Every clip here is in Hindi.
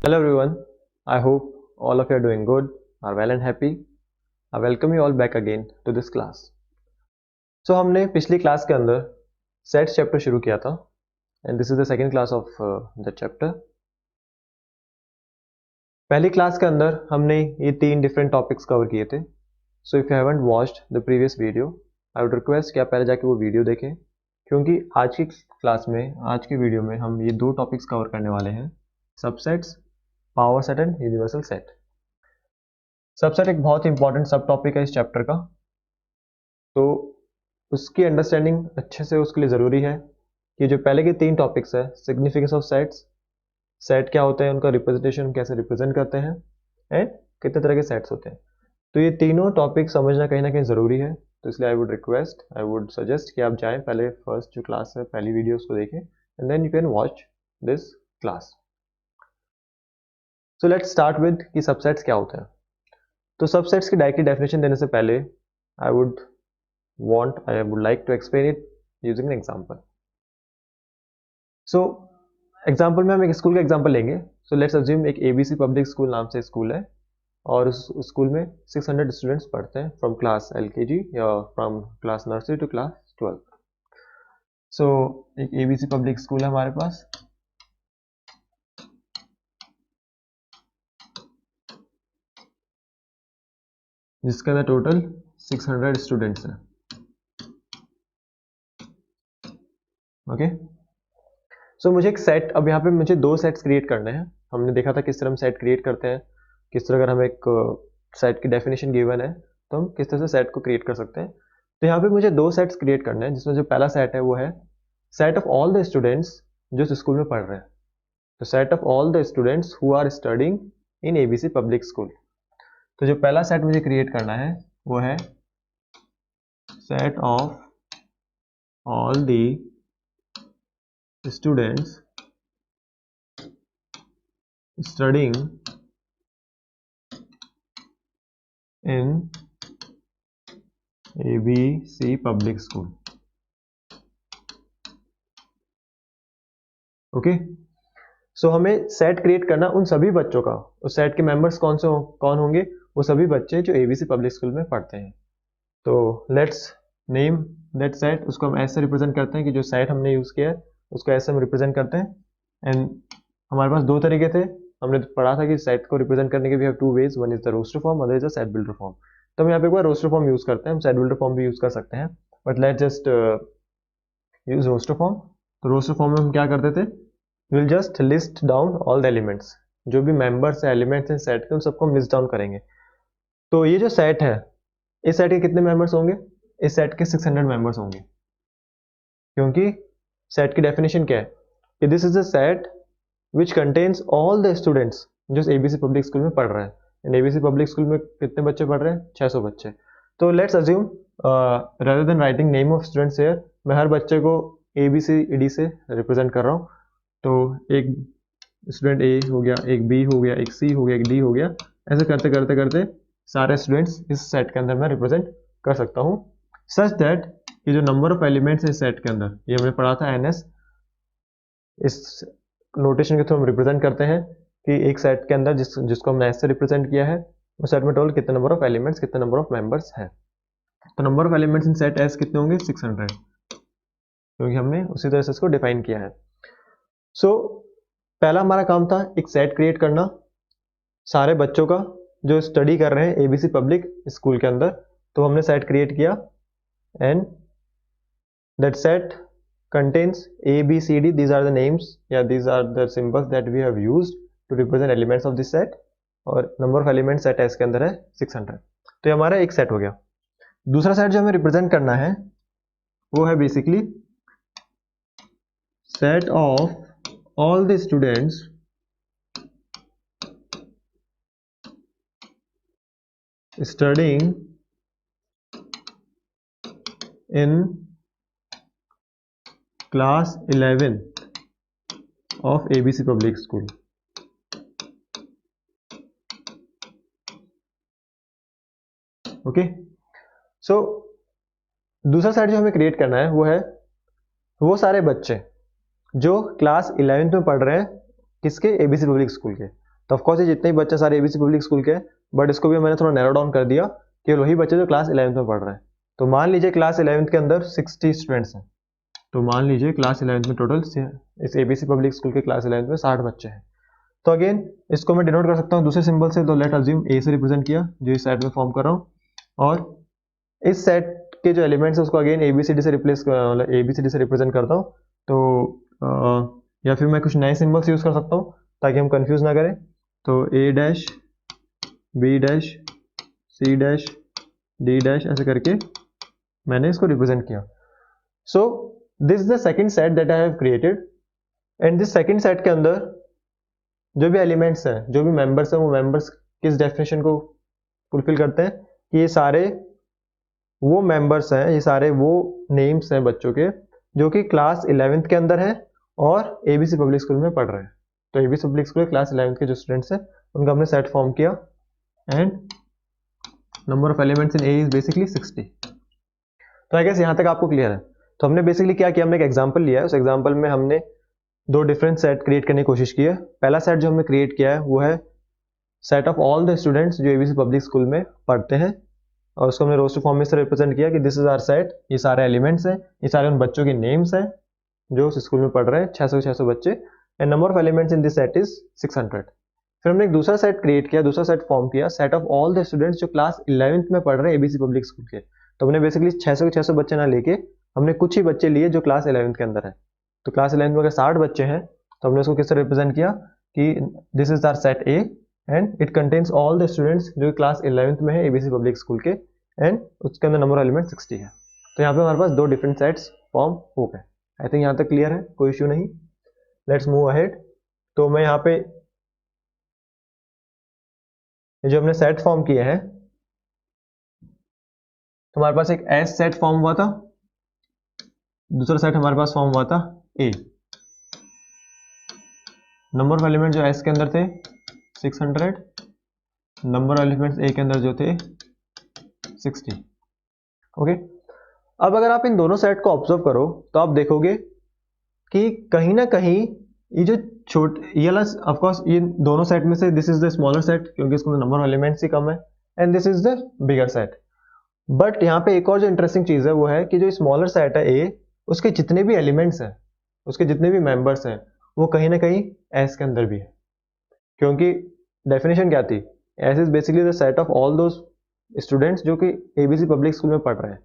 Hello everyone, I hope all of you are doing good, are well and happy. I welcome you all back again to this class. So हमने पिछली क्लास के अंदर सेट्स चैप्टर शुरू किया था and this is the second class of the chapter. पहली क्लास के अंदर हमने ये तीन डिफरेंट टॉपिक्स कवर किए थे. So if you haven't watched the previous video, I would request कि आप पहले जाके वो वीडियो देखें क्योंकि आज की क्लास में आज की वीडियो में हम ये दो टॉपिक्स कवर करने वाले हैं, subsets, power set and universal set. Subset एक बहुत ही इंपॉर्टेंट सब टॉपिक है इस चैप्टर का, तो उसकी अंडरस्टैंडिंग अच्छे से उसके लिए ज़रूरी है कि जो पहले के तीन टॉपिक्स है, सिग्निफिकेंस ऑफ सेट्स, सेट क्या होते हैं, उनका रिप्रेजेंटेशन कैसे रिप्रेजेंट करते हैं एंड कितने तरह के सेट्स होते हैं, तो ये तीनों टॉपिक समझना कहीं ना कहीं ज़रूरी है. तो इसलिए आई वुड सजेस्ट कि आप जाएं पहले फर्स्ट जो क्लास है पहली वीडियो उसको देखें and then you can watch this class. So let's start with कि सबसेट्स क्या होते हैं. तो सबसेट्स की डायरेक्टली डेफिनेशन देने से पहले I would like to explain it using an example. So example में हम एक स्कूल का एग्जांपल लेंगे. सो लेट्स अज्यूम एक एबीसी पब्लिक स्कूल नाम से स्कूल है और उस स्कूल में 600 स्टूडेंट्स पढ़ते हैं फ्रॉम क्लास एलकेजी या from class nursery to class 12. So एक एबीसी पब्लिक स्कूल है हमारे पास. जिसके अंदर टोटल 600 स्टूडेंट्स हैं. ओके, सो मुझे एक सेट, अब यहाँ पे मुझे दो सेट्स क्रिएट करने हैं. हमने देखा था किस तरह हम सेट क्रिएट करते हैं, किस तरह अगर हमें एक सेट की डेफिनेशन गिवन है तो हम किस तरह से सेट को क्रिएट कर सकते हैं. तो यहाँ पे मुझे दो सेट्स क्रिएट करने हैं, जिसमें जो पहला सेट है वो है set of all the students जो इस स्कूल में पढ़ रहे हैं. तो set of all the students who are studying in ABC public school. तो जो पहला सेट मुझे क्रिएट करना है वो है set of all the students studying in ABC public school. Okay, so हमें सेट क्रिएट करना उन सभी बच्चों का. उस सेट के मेंबर्स कौन होंगे? वो सभी बच्चे जो एबीसी पब्लिक स्कूल में पढ़ते हैं. तो लेट्स नेम दैट सेट. उसको हम ऐसे रिप्रेजेंट करते हैं कि जो सेट हमने यूज किया है उसको ऐसे हम रिप्रेजेंट करते हैं. एंड हमारे पास दो तरीके थे, हमने पढ़ा था कि सेट को रिप्रेजेंट करने के भी have two ways, one is the roster form, other is the set builder form. तो हम यहाँ पे एक बार रोस्टर फॉर्म यूज करते हैं, हम सेट बिल्डर फॉर्म भी यूज कर सकते हैं, but let's just use roster form. तो रोस्टर फॉर्म में हम क्या करते थे, will just list down all the elements, जो भी मेंबर्स है एलिमेंट्स हैं सेट के उन सबको हम लिस्ट डाउन करेंगे. तो ये जो सेट है, इस सेट के कितने मेंबर्स होंगे? इस सेट के 600 मेंबर्स होंगे, क्योंकि सेट की डेफिनेशन क्या है कि this is a set which contains all the students जो एबीसी पब्लिक स्कूल में पढ़ रहे हैं. एंड एबीसी पब्लिक स्कूल में कितने बच्चे पढ़ रहे हैं? 600 बच्चे. तो let's assume rather than writing name of students here, मैं हर बच्चे को ABCD से रिप्रेजेंट कर रहा हूँ. तो एक स्टूडेंट ए हो गया, एक बी हो गया, एक सी हो गया, एक डी हो गया, ऐसे करते करते करते सारे स्टूडेंट्स इस सेट के अंदर मैं रिप्रेजेंट कर सकता हूँ, सच दैट ये जो नंबर ऑफ एलिमेंट्स है इस सेट के अंदर, ये हमने पढ़ा था NS, इस नोटेशन के थ्रू हम रिप्रेजेंट करते हैं कि एक सेट के अंदर जिसको हमने ऐसे रिप्रेजेंट किया है उस सेट में टोटल कितने नंबर ऑफ एलिमेंट्स, कितने नंबर ऑफ मेंबर्स हैं. तो number of elements in set S कितने होंगे? 600, क्योंकि हमने उसी तरह से इसको डिफाइन किया है. सो पहला हमारा काम था एक सेट क्रिएट करना सारे बच्चों का जो स्टडी कर रहे हैं एबीसी पब्लिक स्कूल के अंदर. तो हमने सेट क्रिएट किया and that set contains A, B, C, D. These are the names, these are the symbols that we have used to represent elements of this set. और number of elements set S के अंदर है 600. तो ये हमारा एक सेट हो गया. दूसरा सेट जो हमें रिप्रेजेंट करना है वो है basically set of all the students studying in class 11 of ABC public school. Okay, so दूसरा सेट जो हमें क्रिएट करना है वो है वो सारे बच्चे जो क्लास 11th में पढ़ रहे हैं किसके? एबीसी पब्लिक स्कूल के. तो ऑफकोर्स ये जितने ही बच्चे सारे एबीसी पब्लिक स्कूल के हैं, बट इसको भी मैंने थोड़ा नैरो डाउन कर दिया कि वही बच्चे जो क्लास 11th में पढ़ रहे हैं। तो मान लीजिए क्लास 11th के अंदर 60 स्टूडेंट्स हैं, तो मान लीजिए क्लास 11th में टोटल इस एबीसी पब्लिक स्कूल के क्लास 11th में 60 बच्चे हैं। तो अगेन इसको मैं डिनोट कर सकता हूँ दूसरे सिंबल से, तो लेट अज्यूम ए से रिप्रेजेंट किया जो इस सेट में फॉर्म कर रहा हूँ, और इस सेट के जो एलिमेंट्स है उसको अगेन एबीसीडी से मतलब एबीसीडी से रिप्रेजेंट करता हूँ। तो या फिर मैं कुछ नए सिंबल्स यूज कर सकता हूँ ताकि हम कंफ्यूज ना करें। तो A dash, B dash, C dash, D dash ऐसे करके मैंने इसको रिप्रेजेंट किया। So this is the second set that I have created, and this second set के अंदर जो भी एलिमेंट्स हैं, जो भी मेंबर्स हैं, वो मेंबर्स किस डेफिनेशन को फुलफिल करते हैं कि ये सारे वो मेंबर्स हैं, ये सारे वो नेम्स हैं बच्चों के जो कि क्लास 11th के अंदर हैं और एबीसी पब्लिक स्कूल में पढ़ रहे हैं। तो ABC public school class 11th के जो स्टूडेंट्स हैं उनका हमने सेट फॉर्म किया, and number of elements in A is basically 60। तो आई गेस यहाँ तक आपको क्लियर है। तो हमने बेसिकली क्या किया, हमने एक एग्जाम्पल लिया है, उस एग्जाम्पल में हमने दो डिफरेंट सेट क्रिएट करने की कोशिश की है। पहला सेट जो हमने क्रिएट किया है वो है set of all the students जो एबीसी पब्लिक स्कूल में पढ़ते हैं, और उसको हमने रोस्टर फॉर्म में से रिप्रेजेंट किया कि दिस इज आवर सेट, ये सारे एलिमेंट्स हैं, ये सारे उन बच्चों के नेम्स हैं जो उस स्कूल में पढ़ रहे हैं, 600 बच्चे, and number of elements in this set is 600। फिर हमने एक दूसरा सेट क्रिएट किया, दूसरा सेट फॉर्म किया, set of all the students जो क्लास 11th में पढ़ रहे हैं एबीसी पब्लिक स्कूल के। तो हमने बेसिकली 600 बच्चे ना लेके हमने कुछ ही बच्चे लिए जो क्लास 11th के अंदर है। तो क्लास 11th में अगर 60 बच्चे हैं तो हमने उसको किस तरह रिप्रेजेंट किया कि this is our set A and it contains all the students जो क्लास 11th में है एबीसी पब्लिक स्कूल के, एंड उसके अंदर नंबर एलिमेंट 60 है। तो यहाँ पे हमारे पास दो डिफरेंट सेट्स फॉर्म हो गए। आई थिंक यहाँ तक क्लियर है, कोई इश्यू नहीं। Let's move ahead. तो मैं यहाँ पे जो हमने सेट फॉर्म किए हैं, तो हमारे पास एक एस सेट फॉर्म हुआ था, दूसरा सेट हमारे पास फॉर्म हुआ था ए। नंबर ऑफ एलिमेंट जो एस के अंदर थे 600, नंबर ऑफ एलिमेंट्स ए के अंदर जो थे 60। ओके, अब अगर आप इन दोनों सेट को ऑब्जर्व करो तो आप देखोगे कि कहीं ना कहीं ये जो ये वाला, ऑफ कोर्स ये दोनों सेट में से this is the smaller set क्योंकि इसके अंदर नंबर ऑफ एलिमेंट्स ही कम है, and this is the bigger set. But यहाँ पे एक और जो इंटरेस्टिंग चीज है वो है कि जो स्मॉलर सेट है ए, उसके जितने भी एलिमेंट्स हैं, उसके जितने भी मेंबर्स हैं, वो कहीं ना कहीं एस के अंदर भी है। क्योंकि डेफिनेशन क्या थी, S is basically the set of all those students जो कि एबीसी पब्लिक स्कूल में पढ़ रहे हैं,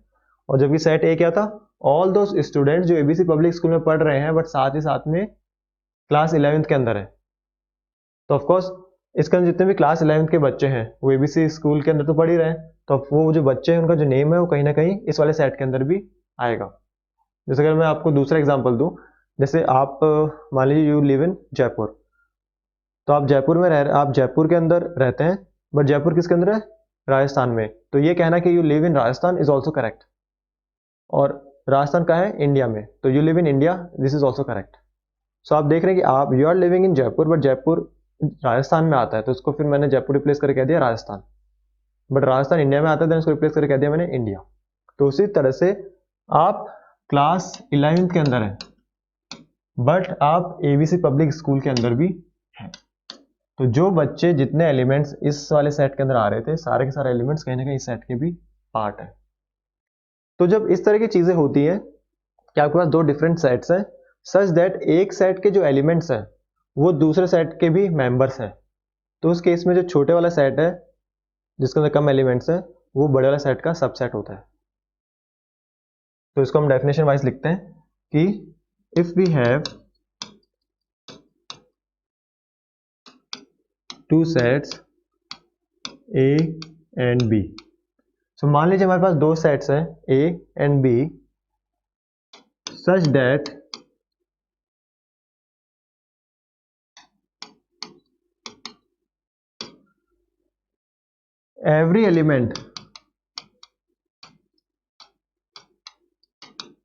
और जबकि सेट ए क्या था, ऑल दोज स्टूडेंट्स जो एबीसी पब्लिक स्कूल में पढ़ रहे हैं बट साथ ही साथ में क्लास 11th के अंदर है। तो ऑफकोर्स इसके अंदर जितने भी क्लास 11th के बच्चे हैं वो एबीसी स्कूल के अंदर तो पढ़ ही रहे हैं, तो वो जो बच्चे हैं उनका जो नेम है वो कहीं ना कहीं इस वाले सेट के अंदर भी आएगा। जैसे अगर मैं आपको दूसरा एग्जांपल दूं, जैसे आप मान लीजिए यू लिव इन जयपुर, तो आप जयपुर में आप जयपुर के अंदर रहते हैं, बट जयपुर किसके अंदर है, राजस्थान में। तो ये कहना कि you live in Rajasthan is also correct, और राजस्थान का है इंडिया में, तो you live in India, this is also correct. So आप देख रहे हैं कि आप you are living in Jaipur, but Jaipur Rajasthan में आता है, तो उसको फिर मैंने जयपुर रिप्लेस करके कह दिया राजस्थान, बट राजस्थान इंडिया में आता है तो उसको रिप्लेस करके कह दिया मैंने इंडिया। तो उसी तरह से आप क्लास 11th के अंदर हैं बट आप एबीसी पब्लिक स्कूल के अंदर भी हैं, तो जो बच्चे जितने एलिमेंट्स इस वाले सेट के अंदर आ रहे थे, सारे के सारे एलिमेंट्स कहीं ना कहीं इस सेट के भी पार्ट है। तो जब इस तरह की चीजें होती हैं कि आपके पास दो डिफरेंट सेट्स हैं सच दैट एक सेट के जो एलिमेंट्स हैं वो दूसरे सेट के भी मेंबर्स हैं, तो उस केस में जो छोटे वाला सेट है जिसके अंदर कम एलिमेंट्स हैं वो बड़े वाला सेट का सबसेट होता है। तो इसको हम डेफिनेशन वाइज लिखते हैं कि if we have two sets A and B, so मान लीजिए हमारे पास दो सेट्स हैं A and B such that every element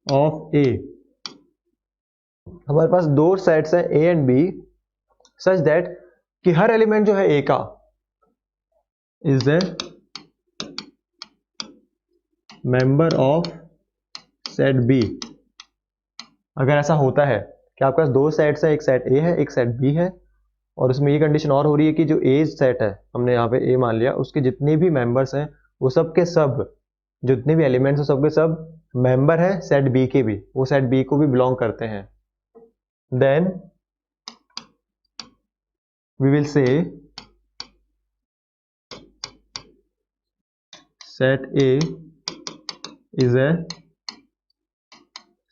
of A, हमारे पास दो सेट्स हैं A and B such that कि हर एलिमेंट जो है A का is a member of set B। अगर ऐसा होता है कि आपके पास दो सेट्स हैं, एक सेट A है एक सेट B है, और उसमें ये कंडीशन और हो रही है कि जो ए सेट है, हमने यहाँ पे ए मान लिया, उसके जितने भी मेंबर्स हैं वो सब के सब, जितने भी एलिमेंट्स हैं सब के सब मेंबर है सेट बी के भी, वो सेट बी को भी बिलोंग करते हैं। Then we will say set A is a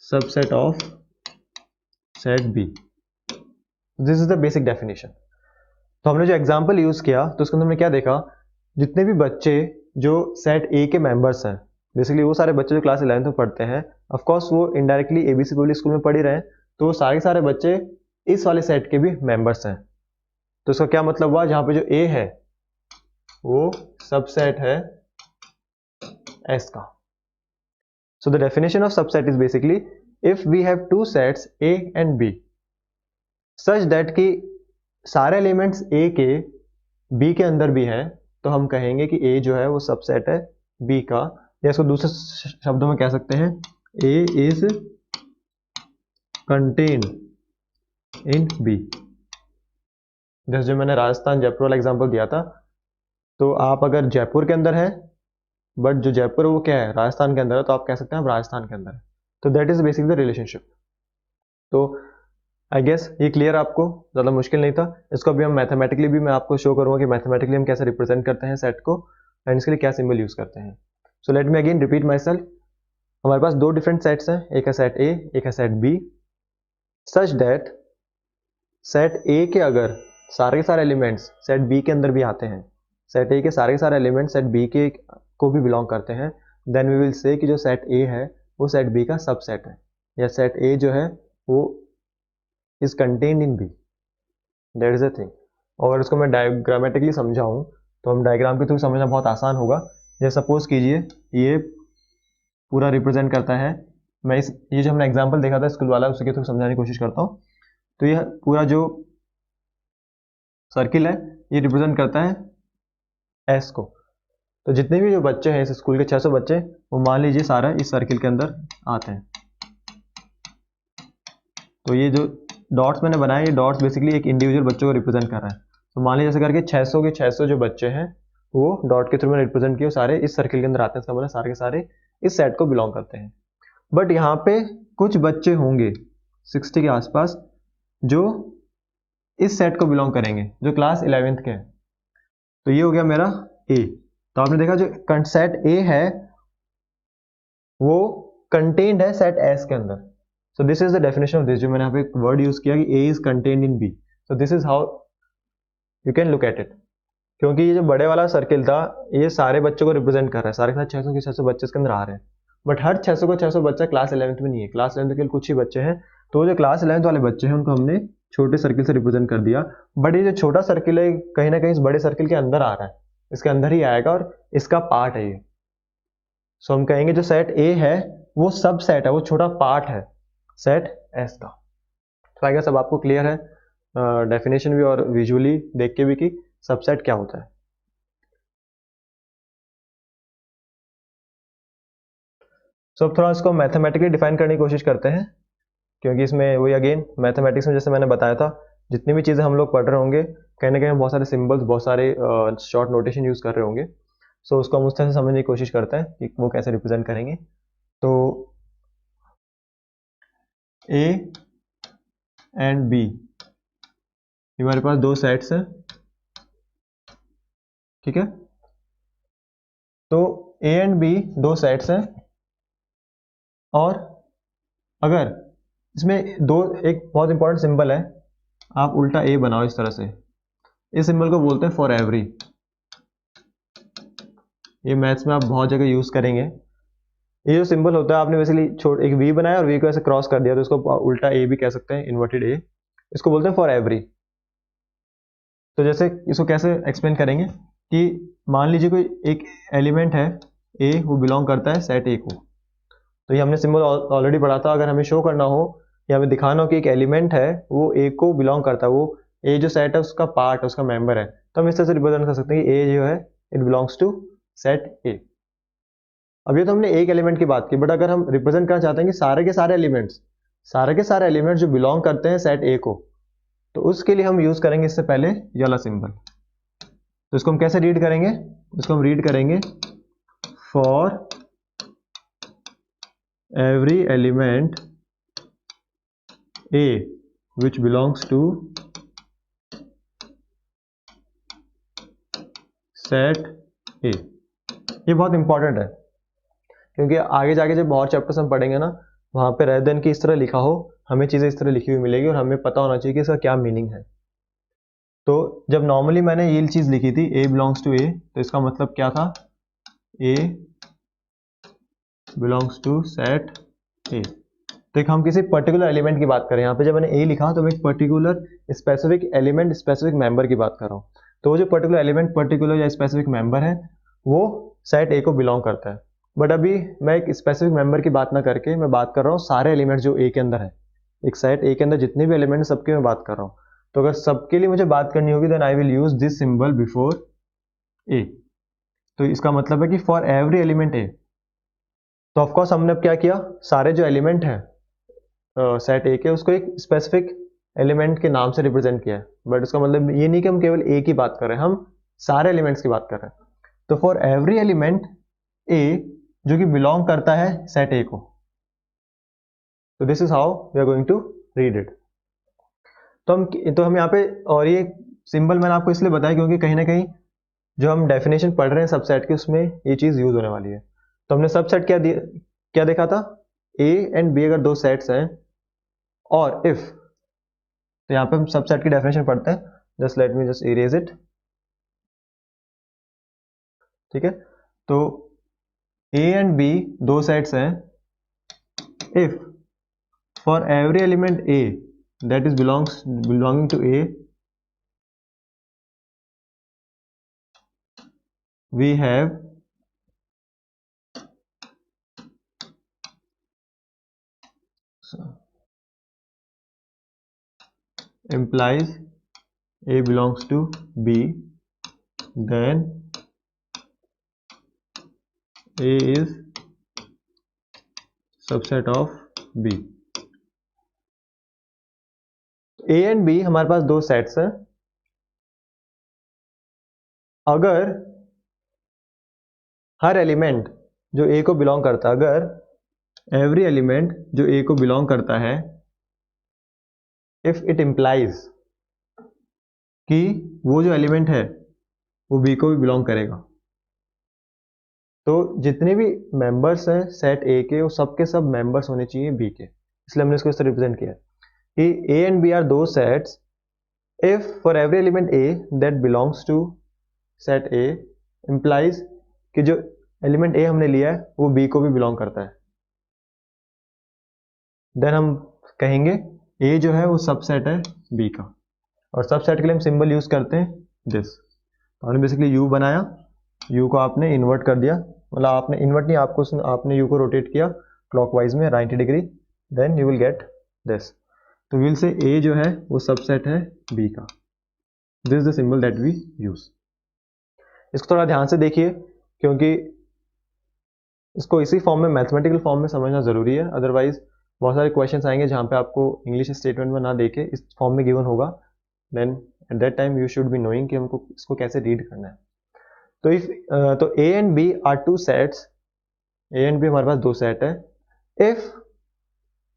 subset of set B. This is the basic definition. तो हमने जो एग्जांपल यूज किया तो उसके अंदर हमने क्या देखा, जितने भी बच्चे जो सेट ए के मेंबर्स हैं, बेसिकली वो सारे बच्चे जो क्लास 11th में पढ़ते हैं, ऑफ कोर्स वो इनडायरेक्टली एबीसी पब्लिक स्कूल में पढ़ ही रहे हैं, तो सारे बच्चे इस वाले सेट के भी मेंबर्स हैं। तो इसका क्या मतलब हुआ, जहां पे जो ए है वो सबसेट है S का। So the definition of subset is basically if we have two sets A and B such that कि सारे एलिमेंट्स A के B के अंदर भी हैं, तो हम कहेंगे कि A जो है वो सबसेट है B का, या इसको दूसरे शब्दों में कह सकते हैं A is contained in B। जैसे जो मैंने राजस्थान जयपुर वाला एग्जांपल दिया था, तो आप अगर जयपुर के अंदर हैं बट जो जयपुर है वो क्या है, राजस्थान के अंदर है, तो आप कह सकते हैं आप राजस्थान के अंदर है। तो that is basically the relationship. तो आई गेस ये क्लियर आपको, ज़्यादा मुश्किल नहीं था। इसको अभी हम मैथमेटिकली भी मैं आपको शो करूंगा कि मैथमेटिकली हम कैसे रिप्रेजेंट करते हैं सेट को, एंड इसके लिए क्या सिंबल यूज करते हैं। सो let me again repeat my self. हमारे पास दो डिफरेंट सेट्स हैं, एक है सेट ए, एक है set B, such that set A के अगर सारे के सारे एलिमेंट्स सेट बी के अंदर भी आते हैं, सेट ए के सारे एलिमेंट्स सेट बी के को भी बिलोंग करते हैं, देन वी विल से कि जो सेट ए है वो सेट बी का सबसेट है, या सेट ए जो है वो is contained in B. That is a thing. और इसको मैं डायग्रामेटिकली समझाऊं तो हम डायग्राम के थ्रू समझना बहुत आसान होगा। जैसे सपोज कीजिए ये पूरा रिप्रेजेंट करता है, मैं ये जो हमने एग्जाम्पल देखा था स्कूल वाला उसके थ्रू समझाने की कोशिश करता हूँ। तो यह पूरा जो सर्किल है ये रिप्रेजेंट करता है एस को। तो जितने भी जो बच्चे हैं इस स्कूल के 600 बच्चे, वो मान लीजिए सारा इस सर्किल के अंदर आते हैं। तो ये जो डॉट्स मैंने बनाए, ये डॉट्स बेसिकली एक इंडिविजुअल बच्चों को रिप्रेजेंट कर रहा है। तो मान लीजिए जैसे करके 600 के 600 जो बच्चे हैं वो डॉट के थ्रू में रिप्रेजेंट किए, सारे इस सर्किल के अंदर आते हैं, इसका मतलब सारे के सारे इस सेट को बिलोंग करते हैं। बट यहाँ पे कुछ बच्चे होंगे 60 के आसपास जो इस सेट को बिलोंग करेंगे, जो क्लास 11th के हैं। तो ये हो गया मेरा ए। तो आपने देखा जो सेट ए है वो कंटेन्ड है सेट एस के अंदर। So this is the definition of this, जो मैंने यहाँ पे एक वर्ड यूज किया कि A is contained in B. So this is how you can look at it. क्योंकि ये जो बड़े वाला सर्किल था ये सारे बच्चों को रिप्रेजेंट कर रहा है, सारे के साथ 600 के 600 बच्चे इसके अंदर आ रहे हैं। बट हर 600 को 600 बच्चा क्लास 11th में नहीं है, क्लास 11th के कुछ ही बच्चे हैं। तो जो क्लास 11th वाले बच्चे हैं उनको हमने छोटे सर्किल से रिप्रेजेंट कर दिया। बट ये जो छोटा सर्किल है कहीं ना कहीं इस बड़े सर्किल के अंदर आ रहा है, इसके अंदर ही आएगा और इसका पार्ट है ये। सो हम कहेंगे जो सेट ए है वो सब सेट है, वो छोटा पार्ट है सेट एस का। तो आई गेस अब आपको क्लियर है डेफिनेशन भी और विजुअली देख के भी कि सबसेट क्या होता है। सो अब थोड़ा इसको मैथमेटिकली डिफाइन करने की कोशिश करते हैं, क्योंकि इसमें वही अगेन मैथमेटिक्स में जैसे मैंने बताया था जितनी भी चीज़ें हम लोग पढ़ रहे होंगे कहीं ना कहीं बहुत सारे सिंबल्स, बहुत सारे शॉर्ट नोटेशन यूज़ कर रहे होंगे। सो उसको हम उस तरह से समझने की कोशिश करते हैं कि वो कैसे रिप्रेजेंट करेंगे। तो ए एंड बी हमारे पास दो सेट्स हैं, ठीक है। तो ए एंड बी दो सेट्स हैं, और अगर इसमें दो, एक बहुत इंपॉर्टेंट सिंबल है, आप उल्टा ए बनाओ इस तरह से, इस सिंबल को बोलते हैं फॉर एवरी। ये मैथ्स में आप बहुत जगह यूज करेंगे। ये जो सिंबल होता है आपने बेसिकली एक वी बनाया और वी को ऐसे क्रॉस कर दिया, तो इसको उल्टा ए भी कह सकते हैं, इन्वर्टेड ए। इसको बोलते हैं फॉर एवरी। तो जैसे इसको कैसे एक्सप्लेन करेंगे कि मान लीजिए कोई एक एलिमेंट है ए, वो बिलोंग करता है सेट ए को। तो ये हमने सिंबल ऑलरेडी पढ़ा था। अगर हमें शो करना हो या हमें दिखाना हो कि एक एलिमेंट है वो ए को बिलोंग करता है, वो ए जो सेट है उसका पार्ट है, उसका मेंबर है, तो हम इस तरह से रिप्रेजेंट कर सकते हैं कि ए जो है it belongs to set A. अब ये तो हमने एक एलिमेंट की बात की, बट अगर हम रिप्रेजेंट करना चाहते हैं कि सारे के सारे एलिमेंट्स जो बिलोंग करते हैं सेट ए को, तो उसके लिए हम यूज करेंगे इससे पहले ये वाला सिंबल। तो इसको हम कैसे रीड करेंगे? इसको हम रीड करेंगे for every element a which belongs to set A. ये बहुत इंपॉर्टेंट है क्योंकि आगे जाके जब और चैप्टर्स हम पढ़ेंगे ना, वहां पे रेदर देन कि इस तरह लिखा हो, हमें चीजें इस तरह लिखी हुई मिलेगी और हमें पता होना चाहिए कि इसका क्या मीनिंग है। तो जब नॉर्मली मैंने ये चीज लिखी थी ए बिलोंग्स टू ए, तो इसका मतलब क्या था? ए बिलोंग्स टू सेट ए। तो एक हम किसी पर्टिकुलर एलिमेंट की बात करें, यहाँ पे जब मैंने ए लिखा तो मैं एक particular specific element specific member की बात कर रहा हूँ। तो वो जो पर्टिकुलर एलिमेंट पर्टिकुलर या स्पेसिफिक मेंबर है वो सेट ए को बिलोंग करता है। बट अभी मैं एक स्पेसिफिक मेंबर की बात ना करके मैं बात कर रहा हूँ सारे एलिमेंट जो ए के अंदर है। एक सेट ए के अंदर जितने भी एलिमेंट सबके मैं बात कर रहा हूँ। तो अगर सबके लिए मुझे बात करनी होगी then I will use this symbol before A. तो इसका मतलब है कि फॉर एवरी एलिमेंट ए। तो ऑफकोर्स हमने अब क्या किया, सारे जो एलिमेंट हैं सेट ए के उसको एक स्पेसिफिक एलिमेंट के नाम से रिप्रेजेंट किया है। बट उसका मतलब ये नहीं कि हम केवल ए की बात कर रहे हैं, हम सारे एलिमेंट्स की बात कर रहे हैं। तो फॉर एवरी एलिमेंट ए जो कि बिलोंग करता है सेट ए को, तो this is how we are going to read it. तो हम यहाँ पे, और ये सिंबल मैंने आपको इसलिए बताया क्योंकि कहीं ना कहीं जो हम डेफिनेशन पढ़ रहे हैं सबसेट की उसमें ये चीज यूज होने वाली है। तो हमने सबसेट क्या देखा था? ए एंड बी अगर दो सेट्स हैं और इफ, तो यहाँ पे हम सबसेट की डेफिनेशन पढ़ते हैं। Just let me just erase it. ठीक है, तो ए एंड बी दो सेट्स हैं if for every element a that is belonging to A we have implies A belongs to B, then A is subset of B। A and B हमारे पास दो सेट्स हैं। अगर हर एलिमेंट जो A को बिलोंग करता है, अगर एवरी एलिमेंट जो A को बिलोंग करता है, इफ इट इम्प्लाइज कि वो जो एलिमेंट है वो B को भी बिलोंग करेगा। तो जितने भी मेंबर्स हैं सेट ए के वो सबके सब मेंबर्स होने चाहिए बी के, इसलिए हमने इसको इस तरह रिप्रेजेंट किया कि ए एंड बी आर दो sets if for every element a that belongs to set A implies कि जो एलिमेंट ए हमने लिया है वो बी को भी बिलोंग करता है। देन हम कहेंगे ए जो है वो सबसेट है बी का, और सबसेट के लिए हम सिंबल यूज करते हैं दिस। तो हमने बेसिकली यू बनाया, यू को आपने इन्वर्ट कर दिया, मतलब आपने इन्वर्ट नहीं, आपने यू को रोटेट किया क्लॉकवाइज में 90 degree, then you will get this. तो विल से ए जो है वो सबसेट है बी का। This is the symbol that we use. इसको थोड़ा ध्यान से देखिए क्योंकि इसको इसी फॉर्म में मैथमेटिकल फॉर्म में समझना जरूरी है, अदरवाइज बहुत सारे क्वेश्चंस आएंगे जहां पे आपको इंग्लिश स्टेटमेंट में ना देके इस फॉर्म में गिवन होगा, then at that time you should be knowing कि हमको इसको कैसे रीड करना है। तो इफ तो A and B are two sets, A and B हमारे पास दो सेट है। If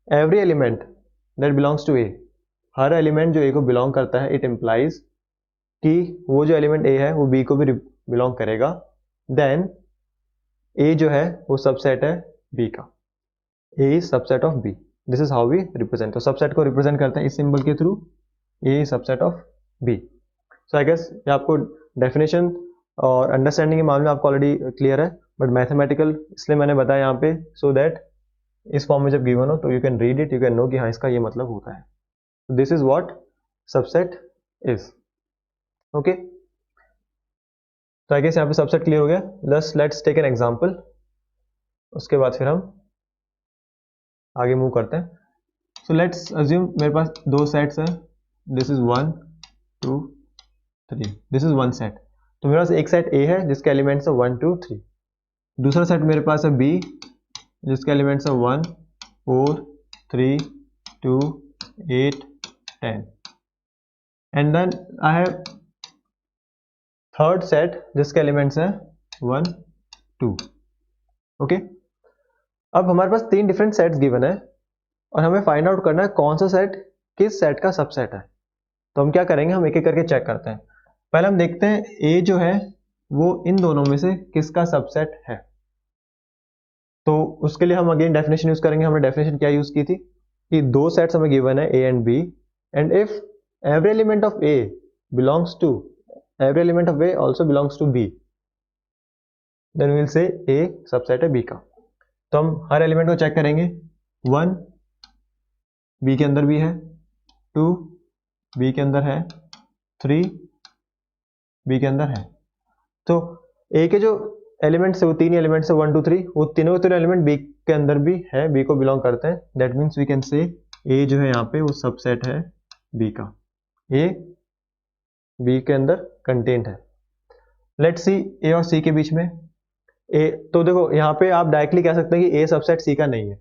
every element that belongs to A, हर एलिमेंट जो ए को बिलोंग करता है, इट इम्प्लाइज कि वो जो एलिमेंट ए है वो बी को भी बिलोंग करेगा, देन ए जो है वो सबसेट है बी का। A is subset of B. This is how we represent. तो सबसेट को रिप्रेजेंट करते हैं इस सिंबल के through, A is subset of B. So I guess ये आपको डेफिनेशन और अंडरस्टैंडिंग के मामले में आपको ऑलरेडी क्लियर है, बट मैथमेटिकल इसलिए मैंने बताया यहाँ पे सो दैट इस फॉर्म में जब गिवन हो तो you can read it, you can know कि हाँ इसका ये मतलब होता है। This is what subset is. Okay, तो आई गेस यहाँ पे सबसेट क्लियर हो गया। लेट्स टेक एन एग्जांपल, उसके बाद फिर हम आगे मूव करते हैं। सो लेट्स अज्यूम मेरे पास दो सेट्स हैं, this is 1 2 3, this is one set. तो मेरे पास एक सेट ए है जिसके एलिमेंट्स है 1 2 3, दूसरा सेट मेरे पास है बी जिसके एलिमेंट्स है 1 4 3 2 8 10। And then I have third set जिसके एलिमेंट्स हैं 1 2। ओके, अब हमारे पास 3 डिफरेंट सेट्स गिवन है और हमें फाइंड आउट करना है कौन सा सेट किस सेट का सबसेट है। तो हम क्या करेंगे, हम एक एक करके चेक करते हैं। पहले हम देखते हैं ए जो है वो इन दोनों में से किसका सबसेट है। तो उसके लिए हम अगेन डेफिनेशन यूज करेंगे। हमने डेफिनेशन क्या यूज की थी कि दो सेट्स हमें गिवन है A and B, and if every element of A belongs to every element of A also belongs to B, then we will say A subset है बी का। तो हम हर एलिमेंट को चेक करेंगे। 1 बी के अंदर भी है, 2 बी के अंदर है, 3 बी के अंदर है। तो ए के जो एलिमेंट्स है वो 3 एलिमेंट्स है 1 2 3, वो तीनों एलिमेंट बी के अंदर भी है, बी को बिलोंग करते हैं। That means we can say A जो है यहाँ पे वो सबसेट है बी का, ए बी के अंदर कंटेंट है। लेट्स सी ए और सी के बीच में ए, तो देखो यहाँ पे आप डायरेक्टली कह सकते हैं कि ए सबसेट सी का नहीं है,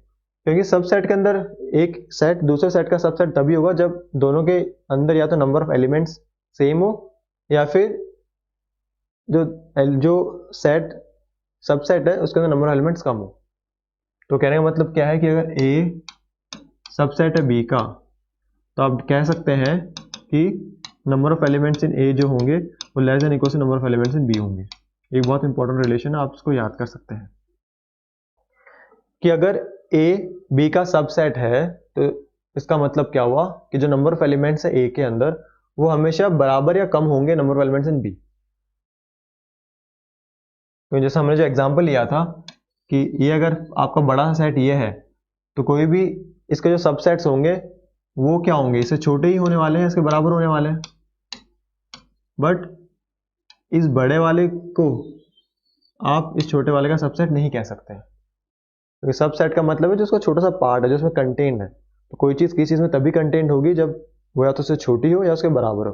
क्योंकि सबसेट के अंदर एक सेट दूसरे सेट का सबसेट तभी होगा जब दोनों के अंदर या तो नंबर ऑफ एलिमेंट्स सेम हो या फिर जो सेट सबसेट है उसके अंदर नंबर ऑफ एलिमेंट्स कम हो। तो कहने का मतलब क्या है कि अगर ए सबसेट है बी का तो आप कह सकते हैं कि number of elements in A जो होंगे वो less than equal to number of elements in B होंगे। एक बहुत इंपॉर्टेंट रिलेशन है, आप इसको याद कर सकते हैं कि अगर ए बी का सबसेट है तो इसका मतलब क्या हुआ कि जो नंबर ऑफ एलिमेंट्स है ए के अंदर वो हमेशा बराबर या कम होंगे number of elements in B. तो जैसे हमने जो एग्जांपल लिया था कि ये अगर आपका बड़ा सा सेट ये है तो कोई भी इसके जो सबसेट्स होंगे वो क्या होंगे, इससे छोटे ही होने वाले हैं, इसके बराबर होने वाले हैं। बट इस बड़े वाले को आप इस छोटे वाले का सबसेट नहीं कह सकते हैं, क्योंकि सबसेट का मतलब है जो उसका छोटा सा पार्ट है जो उसमें कंटेंट है। तो कोई चीज़ किसी चीज़ में तभी कंटेंट होगी जब वो या तो उससे छोटी हो या उसके बराबर हो।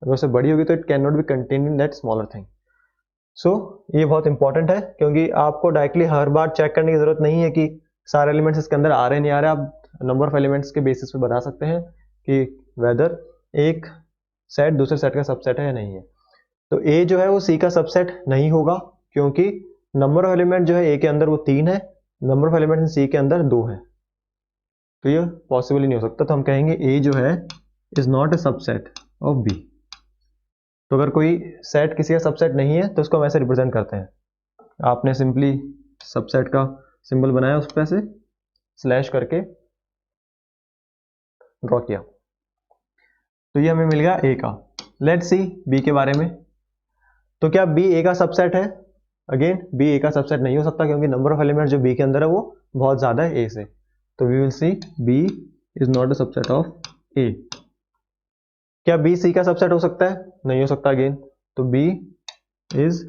अगर उससे बड़ी होगी तो it can not be content in that smaller thing. So ये बहुत इंपॉर्टेंट है, क्योंकि आपको डायरेक्टली हर बार चेक करने की जरूरत नहीं है कि सारे एलिमेंट्स इसके अंदर आ रहे नहीं आ रहे। आप नंबर ऑफ एलिमेंट्स के बेसिस पे बता सकते हैं कि वेदर एक सेट दूसरे सेट का सबसेट है या नहीं है। तो ए जो है वो सी का सबसेट नहीं होगा, क्योंकि नंबर ऑफ एलिमेंट जो है ए के अंदर वो 3 है, नंबर ऑफ एलिमेंट सी के अंदर 2 है, तो ये पॉसिबल ही नहीं हो सकता। तो हम कहेंगे ए जो है is not a subset of B. तो अगर कोई सेट किसी का सबसेट नहीं है तो उसको हम ऐसे रिप्रेजेंट करते हैं। आपने सिंपली सबसेट का सिंबल बनाया, उस पर से स्लैश करके ड्रॉ किया, तो ये हमें मिल गया ए का। लेट्स सी बी के बारे में। तो क्या बी ए का सबसेट है? अगेन बी ए का सबसेट नहीं हो सकता, क्योंकि नंबर ऑफ एलिमेंट जो बी के अंदर है वो बहुत ज्यादा है ए से। तो we will see B is not a subset of A. क्या बी सी का सबसेट हो सकता है? नहीं हो सकता अगेन। तो B is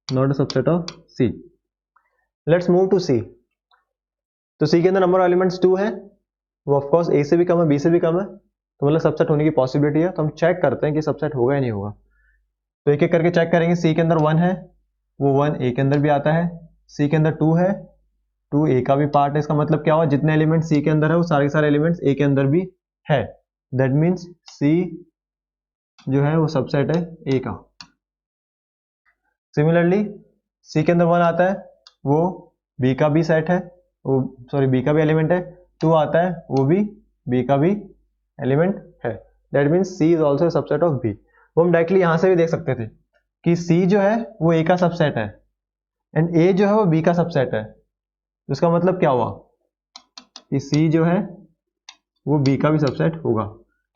not a subset of C. Let's move to C. तो सी के अंदर नंबर ऑफ एलिमेंट्स 2 है, वो ऑफकोर्स ए से भी कम है बी से भी कम है, तो मतलब सबसेट होने की पॉसिबिलिटी है। तो हम चेक करते हैं कि सबसेट होगा या नहीं होगा। तो एक एक करके चेक करेंगे। सी के अंदर 1 है, वो 1 ए के अंदर भी आता है। सी के अंदर 2 है, 2 ए का भी पार्ट है। इसका मतलब क्या हुआ, जितने एलिमेंट सी के अंदर है वो सारे सारे एलिमेंट्स ए के अंदर भी है। दैट मीन्स सी जो है वो सबसेट है ए का। सिमिलरली सी के अंदर 1 आता है, वो बी का भी सेट है, वो सॉरी बी का भी एलिमेंट है। 2 आता है, वो भी बी का भी एलिमेंट है। That means C is also subset of B. वो हम डायरेक्टली यहां से भी देख सकते थे कि सी जो है वो ए का सबसेट है एंड ए जो है वो बी का सबसेट है। तो इसका मतलब क्या हुआ कि सी जो है वो बी का भी सबसेट होगा।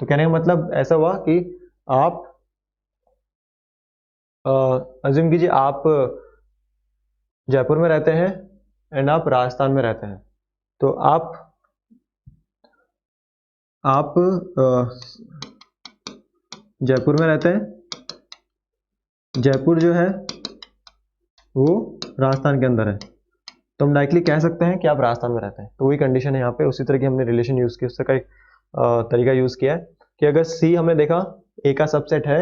तो कहने का मतलब ऐसा हुआ कि आप अज्यूम कीजिए आप जयपुर में रहते हैं एंड आप राजस्थान में रहते हैं। तो आप जयपुर में रहते हैं, जयपुर जो है वो राजस्थान के अंदर है, तो हम डायरेक्टली कह सकते हैं कि आप राजस्थान में रहते हैं। तो वही कंडीशन है यहाँ पे, उसी तरह की हमने रिलेशन यूज की, उससे का एक तरीका यूज किया है कि अगर सी हमने देखा ए का सबसेट है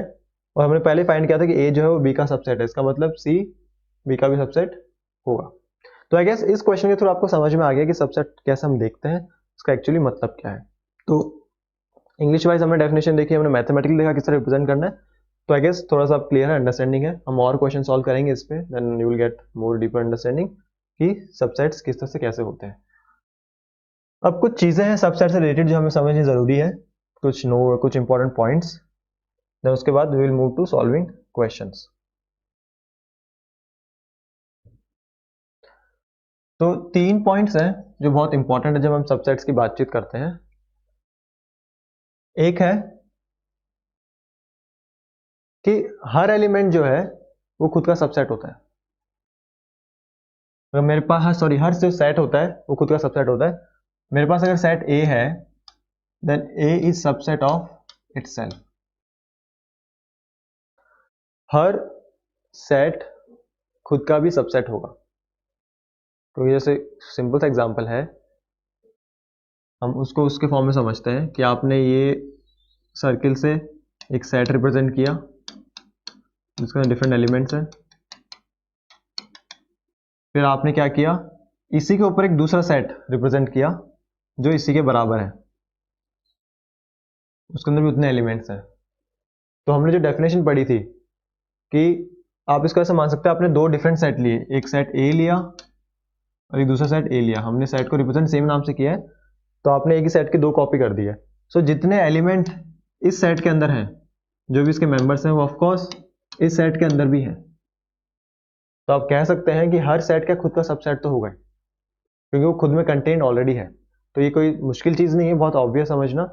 और हमने पहले फाइंड किया था कि ए जो है वो बी का सबसेट है, इसका मतलब सी बी का भी सबसेट होगा। तो आई गेस इस क्वेश्चन के थ्रू आपको समझ में आ गया कि सबसेट कैसे हम देखते हैं, इसका एक्चुअली मतलब क्या है। तो इंग्लिश वाइज हमने डेफिनेशन देखी, हमने मैथमेटिकली देखा किस तरह रिप्रेजेंट करना है। तो आई गेस थोड़ा सा क्लियर है, अंडरस्टैंडिंग है। हम और क्वेश्चन सॉल्व करेंगे इस पे, then you will get more deeper understanding कि सबसेट्स किस तरह से कैसे होते हैं। अब कुछ चीज़ें हैं सबसेट से रिलेटेड जो हमें समझनी ज़रूरी है, कुछ इंपॉर्टेंट पॉइंट्स, देन उसके बाद we will move to solving questions. तो 3 पॉइंट्स हैं जो बहुत इंपॉर्टेंट है जब हम सबसेट्स की बातचीत करते हैं। एक है कि हर एलिमेंट जो है वो खुद का सबसेट होता है। अगर मेरे पास हर जो सेट होता है वो खुद का सबसेट होता है। मेरे पास अगर सेट ए है, then A is subset of itself. हर सेट खुद का भी सबसेट होगा। तो ये जैसे सिंपल सा एग्जांपल है, हम उसको उसके फॉर्म में समझते हैं कि आपने ये सर्किल से एक सेट रिप्रेजेंट किया जिसका डिफरेंट एलिमेंट्स हैं। फिर आपने क्या किया, इसी के ऊपर एक दूसरा सेट रिप्रेजेंट किया जो इसी के बराबर है, उसके अंदर भी उतने एलिमेंट्स हैं। तो हमने जो डेफिनेशन पढ़ी थी कि आप इसको ऐसा मान सकते हैं, आपने दो डिफरेंट सेट लिए, एक सेट ए लिया और एक दूसरा सेट ए लिया, हमने सेट को रिप्रेजेंट सेम नाम से किया है, तो आपने एक ही सेट की दो कॉपी कर दी है। सो जितने एलिमेंट इस सेट के अंदर हैं, जो भी इसके मेंबर्स हैं, वो ऑफकोर्स इस सेट के अंदर भी हैं। तो आप कह सकते हैं कि हर सेट का खुद का सबसेट तो होगा क्योंकि वो खुद में कंटेंट ऑलरेडी है। तो ये कोई मुश्किल चीज़ नहीं है, बहुत ऑब्वियस समझना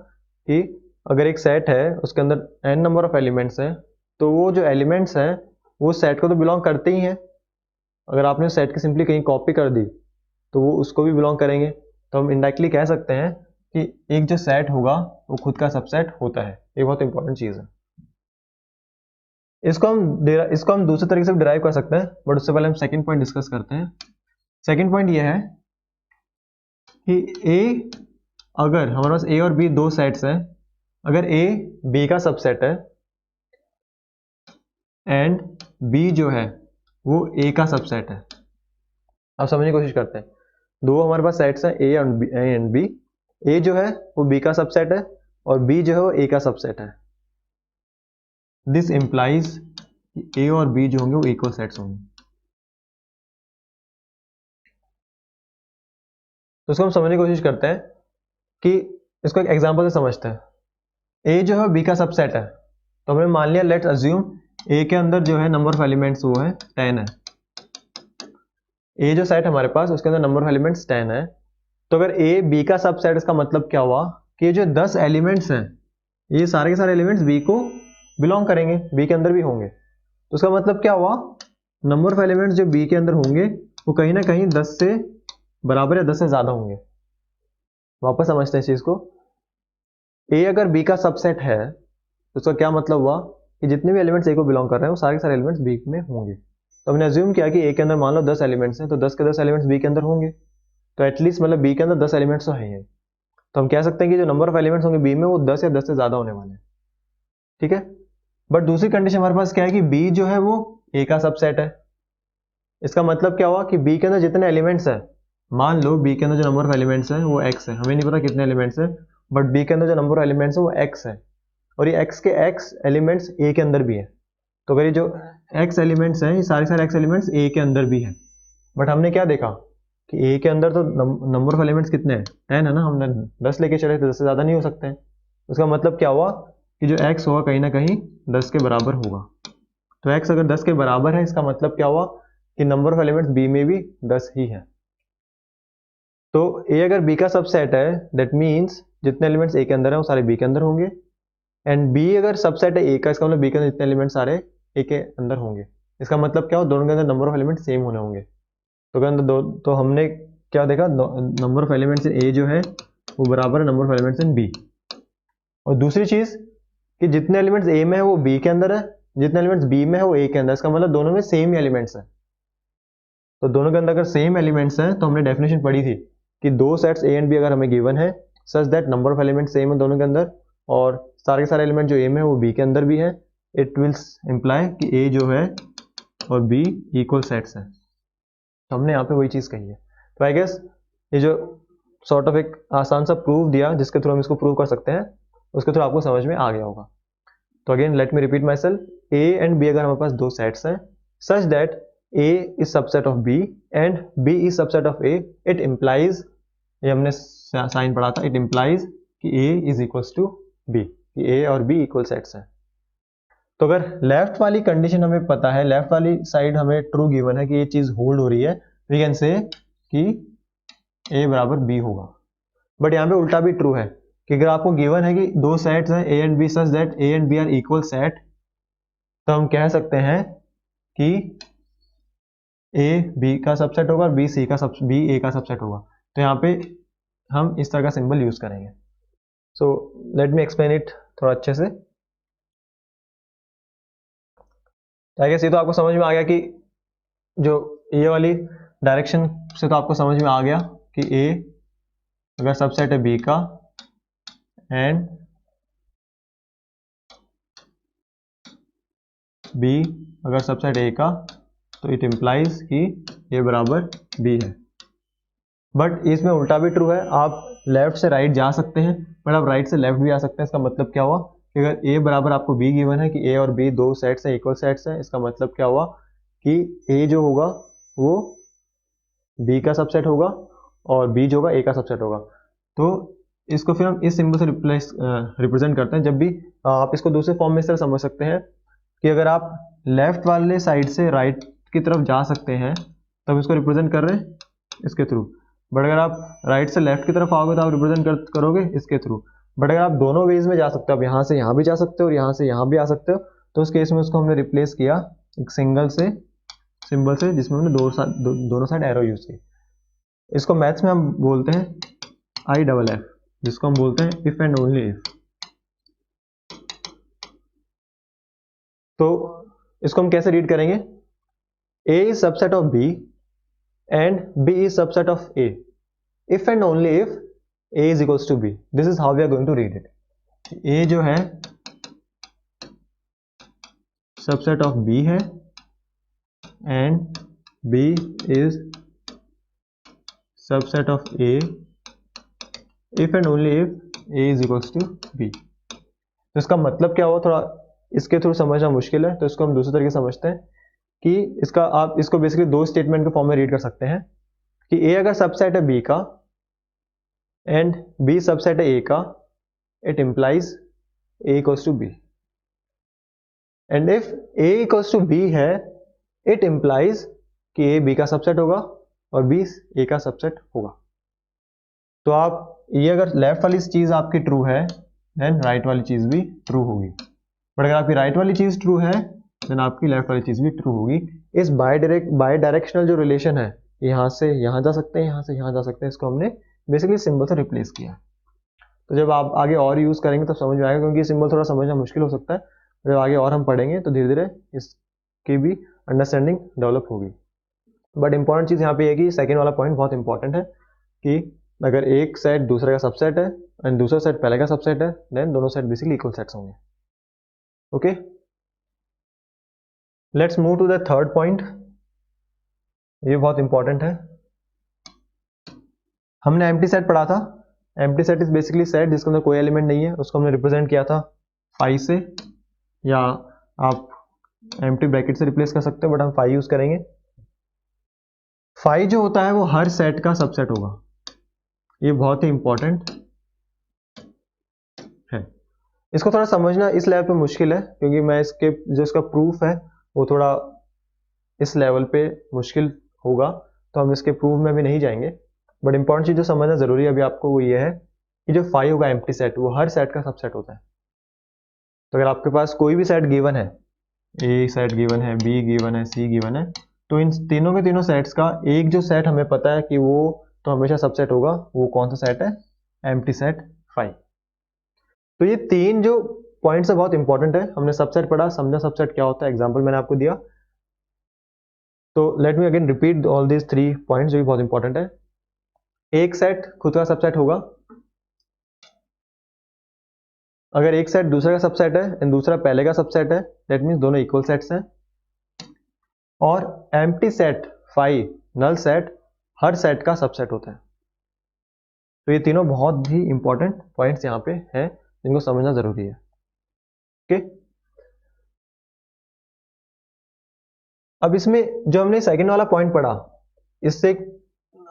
कि अगर एक सेट है उसके अंदर n नंबर ऑफ एलिमेंट्स हैं, तो वो जो एलिमेंट्स हैं वो सेट को तो बिलोंग करते ही हैं। अगर आपने सेट की सिंपली कहीं कॉपी कर दी तो वो उसको भी बिलोंग करेंगे। तो हम इनडायरेक्टली कह सकते हैं कि एक जो सेट होगा वो खुद का सबसेट होता है। ये बहुत इंपॉर्टेंट चीज़ है। इसको हम दूसरे तरीके से डिराइव कर सकते हैं, बट उससे पहले हम सेकंड पॉइंट डिस्कस करते हैं। सेकंड पॉइंट ये है कि ए, अगर हमारे पास ए और बी दो सेट्स हैं, अगर ए बी का सबसेट है एंड बी जो है वो ए का सबसेट है। अब समझने की कोशिश करते हैं, दो हमारे पास सेट्स हैं ए एंड बी। ए जो है वो बी का सबसेट है और बी जो है वो ए का सबसेट है। दिस इंप्लाइज ए और बी जो होंगे वो इक्वल सेट्स होंगे। तो इसको हम समझने की कोशिश करते हैं कि इसको एक एग्जांपल से समझते हैं। ए जो है बी का सबसेट है, तो हमने मान लिया, लेट्स अज्यूम ए के अंदर जो है नंबर ऑफ एलिमेंट्स वो है 10 है। ए जो सेट हमारे पास उसके अंदर नंबर ऑफ एलिमेंट्स 10 है। तो अगर ए बी का सबसेट, इसका मतलब क्या हुआ कि जो 10 एलिमेंट्स हैं ये सारे के सारे एलिमेंट्स बी को बिलोंग करेंगे, बी के अंदर भी होंगे। तो उसका मतलब क्या हुआ, नंबर ऑफ एलिमेंट्स जो बी के अंदर होंगे वो कहीं ना कहीं 10 से बराबर या 10 से ज्यादा होंगे। वापस समझते हैं इस चीज को। ए अगर बी का सबसेट है तो उसका क्या मतलब हुआ कि जितने भी एलिमेंट्स ए को बिलोंग कर रहे हैं वो सारे के सारे एलिमेंट्स बी में होंगे। तो हमने अज्यूम किया कि ए के अंदर मान लो 10 एलिमेंट्स हैं, तो 10 के 10 एलिमेंट्स बी के अंदर होंगे। तो एटलीस्ट मतलब बी के अंदर 10 एलिमेंट्स तो हैं। तो हम कह सकते हैं कि जो नंबर ऑफ एलिमेंट्स होंगे बी में वो 10 या 10 से ज्यादा होने वाले हैं। ठीक है, बट दूसरी कंडीशन हमारे पास क्या है कि बी जो है वो ए का सबसेट है। इसका मतलब क्या हुआ कि बी के अंदर जितने एलिमेंट्स हैं, मान लो बी के अंदर जो नंबर ऑफ एलिमेंट्स हैं वो एक्स है, हमें नहीं पता कितने एलिमेंट्स हैं, बट बी के अंदर जो नंबर ऑफ एलिमेंट्स है वो एक्स है, और ये एक्स के एक्स एलिमेंट्स ए के अंदर भी है। तो अगर ये जो एक्स एलिमेंट्स हैं ये सारे एक्स एलिमेंट्स ए के अंदर भी हैं, बट हमने क्या देखा कि ए के अंदर तो नंबर ऑफ एलिमेंट्स कितने हैं, 10 है ना, हमने 10 लेके चले तो 10 से ज़्यादा नहीं हो सकते हैं। उसका मतलब क्या हुआ कि जो x होगा कहीं ना कहीं 10 के बराबर होगा। तो x अगर 10 के बराबर है, इसका मतलब क्या हुआ कि नंबर ऑफ एलिमेंट्स b में भी 10 ही है। तो a अगर b का सबसेट है, दैट मीन्स जितने एलिमेंट्स a के अंदर हैं वो सारे b के अंदर होंगे, एंड b अगर सबसेट है a का, इसका मतलब b के अंदर जितने एलिमेंट्स सारे a के अंदर होंगे। इसका मतलब क्या हो, दोनों के अंदर नंबर ऑफ एलिमेंट सेम होने होंगे। तो अगर दो, तो हमने क्या देखा, number of elements in a जो है वो बराबर है number of elements in b। और दूसरी चीज कि जितने एलिमेंट्स a में है वो b के अंदर है, जितने एलिमेंट्स b में है वो a के अंदर। इसका मतलब दोनों में सेम ही एलिमेंट्स है। तो दोनों के अंदर अगर सेम एलिमेंट्स हैं तो हमने डेफिनेशन पढ़ी थी कि दो सेट्स a एंड b अगर हमें गिवन है such that number of elements same है दोनों के अंदर, और सारे के सारे एलिमेंट जो a में है वो b के अंदर भी है, इट विल इंप्लाई कि a जो है और b इक्वल सेट्स हैं। तो हमने यहाँ पे वही चीज़ कही है। तो आई गेस ये जो सॉर्ट ऑफ एक आसान सा प्रूफ दिया जिसके थ्रू हम इसको प्रूव कर सकते हैं, उसके थ्रू आपको समझ में आ गया होगा। तो again let me repeat myself, A and B अगर हमारे पास दो सेट्स हैं such that A is subset of B and B is subset of A, it implies, ये हमने साइन पढ़ा था, इट इम्प्लाइज कि A is equals to B, कि ए और बी इक्वल सेट्स हैं। तो अगर लेफ्ट वाली कंडीशन हमें पता है, लेफ्ट वाली साइड हमें ट्रू गिवन है कि ये चीज होल्ड हो रही है, वी कैन से कि ए बराबर बी होगा। बट यहाँ पे उल्टा भी ट्रू है कि अगर आपको गिवन है कि दो सेट्स हैं A and B such that A and B are equal set, तो हम कह सकते हैं कि ए बी का सबसेट होगा और बी ए का सबसेट होगा। तो यहाँ पे हम इस तरह का सिंबल यूज करेंगे। सो लेट मी एक्सप्लेन इट थोड़ा अच्छे से। आई गेस ये तो आपको समझ में आ गया कि जो ये वाली डायरेक्शन से तो आपको समझ में आ गया कि ए अगर सबसेट है बी का एंड बी अगर सबसेट ए का, तो इट इम्प्लाइज कि ए बराबर बी है। बट इसमें उल्टा भी ट्रू है, आप लेफ्ट से राइट जा सकते हैं बट आप राइट से लेफ्ट भी आ सकते हैं। इसका मतलब क्या हुआ कि अगर ए बराबर आपको बी गिवन है कि ए और बी दो सेट्स हैं, इक्वल सेट्स हैं, इसका मतलब क्या हुआ कि ए जो होगा वो बी का सबसेट होगा और बी जो होगा ए का सबसेट होगा। तो इसको फिर हम इस सिंबल से रिप्रेजेंट करते हैं। जब भी आप इसको दूसरे फॉर्म में इस तरह समझ सकते हैं कि अगर आप लेफ्ट वाले साइड से राइट की तरफ जा सकते हैं तब इसको रिप्रेजेंट कर रहे हैं इसके थ्रू, बट अगर आप राइट से लेफ्ट की तरफ आओगे तो आप रिप्रेजेंट करोगे इसके थ्रू। बट अगर आप दोनों वेज में जा सकते हो, आप यहाँ से यहाँ भी जा सकते हो और यहाँ से यहाँ भी आ सकते हो, तो उस केस में उसको हमने रिप्लेस किया एक सिंगल से सिंबल से जिसमें हमने दोनों साइड एरो यूज की। इसको मैथ्स में हम बोलते हैं IFF, जिसको हम बोलते हैं इफ एंड ओनली इफ। तो इसको हम कैसे रीड करेंगे, A is subset of B and B is subset of A if and only if A is equals to B. This is how we are going to read it. A जो है सबसेट ऑफ B है and B is subset of A if and only if A is equals to B. तो इसका मतलब क्या हुआ, थोड़ा इसके थ्रू समझना मुश्किल है तो इसको हम दूसरे तरीके से समझते हैं कि इसका आप इसको बेसिकली दो स्टेटमेंट के फॉर्म में रीड कर सकते हैं कि A अगर सबसेट है B का एंड B सबसेट है A का, it implies A equals to B, and if A equals to B है इट इंप्लाइज कि A B का सबसेट होगा और B A का सबसेट होगा। तो आप ये अगर लेफ्ट वाली चीज आपकी ट्रू है देन राइट वाली चीज भी ट्रू होगी, बट अगर आपकी राइट वाली चीज ट्रू है देन आपकी लेफ्ट वाली चीज भी ट्रू होगी। इस बाय डायरेक्शनल जो रिलेशन है, यहाँ से यहाँ जा सकते हैं, यहाँ से यहाँ जा सकते हैं, इसको हमने बेसिकली सिंबल से रिप्लेस किया। तो जब आप आगे और यूज करेंगे तब समझ में आएगा, क्योंकि सिंबल थोड़ा समझना मुश्किल हो सकता है। जब आगे और हम पढ़ेंगे तो धीरे धीरे इसकी भी अंडरस्टैंडिंग डेवलप होगी। बट इंपॉर्टेंट चीज यहाँ पे है कि सेकेंड वाला पॉइंट बहुत इंपॉर्टेंट है कि अगर एक सेट दूसरे का सबसेट है एंड दूसरा सेट पहले का सबसेट है देन दोनों सेट बेसिकली इक्वल सेट्स होंगे। Okay, let's move to the third point. ये बहुत इंपॉर्टेंट है। हमने एम्प्टी सेट पढ़ा था। Empty set is basically set जिसके अंदर कोई एलिमेंट नहीं है, उसको हमने रिप्रेजेंट किया था फाई से, या आप एम्प्टी ब्रैकेट से रिप्लेस कर सकते हो बट हम फाई यूज करेंगे। फाई जो होता है वो हर सेट का सबसेट होगा। ये बहुत ही इंपॉर्टेंट है। इसको थोड़ा समझना इस लेवल पे मुश्किल है क्योंकि मैं इसका प्रूफ है वो थोड़ा इस लेवल पे मुश्किल होगा, तो हम इसके प्रूफ में भी नहीं जाएंगे। बट इंपॉर्टेंट चीज जो समझना जरूरी है अभी आपको वो ये है कि जो फाई होगा एम्प्टी सेट वो हर सेट का सबसेट होता है। तो अगर आपके पास कोई भी सेट गिवन है, ए सेट गिवन है, बी गिवन है, सी गिवन है, तो इन तीनों के तीनों सेट्स का एक जो सेट हमें पता है कि वो तो हमेशा सबसेट होगा, वो कौन सा सेट है, एम्प्टी सेट फाई। तो ये तीन जो पॉइंट्स है बहुत इंपॉर्टेंट है। हमने सबसेट पढ़ा, समझा सबसेट क्या होता है, एग्जांपल मैंने आपको दिया। तो let me again repeat all these 3 points जो भी बहुत इंपॉर्टेंट है। एक सेट खुद का सबसेट होगा, अगर एक सेट दूसरे का सबसेट है एंड दूसरा पहले का सबसेट है दैट मीन्स दोनों इक्वल सेट्स हैं। और empty set phi null set हर सेट का सबसेट होता है। तो ये तीनों बहुत ही इंपॉर्टेंट पॉइंट्स यहाँ पे हैं इनको समझना जरूरी है। ओके, अब इसमें जो हमने सेकंड वाला पॉइंट पढ़ा, इससे एक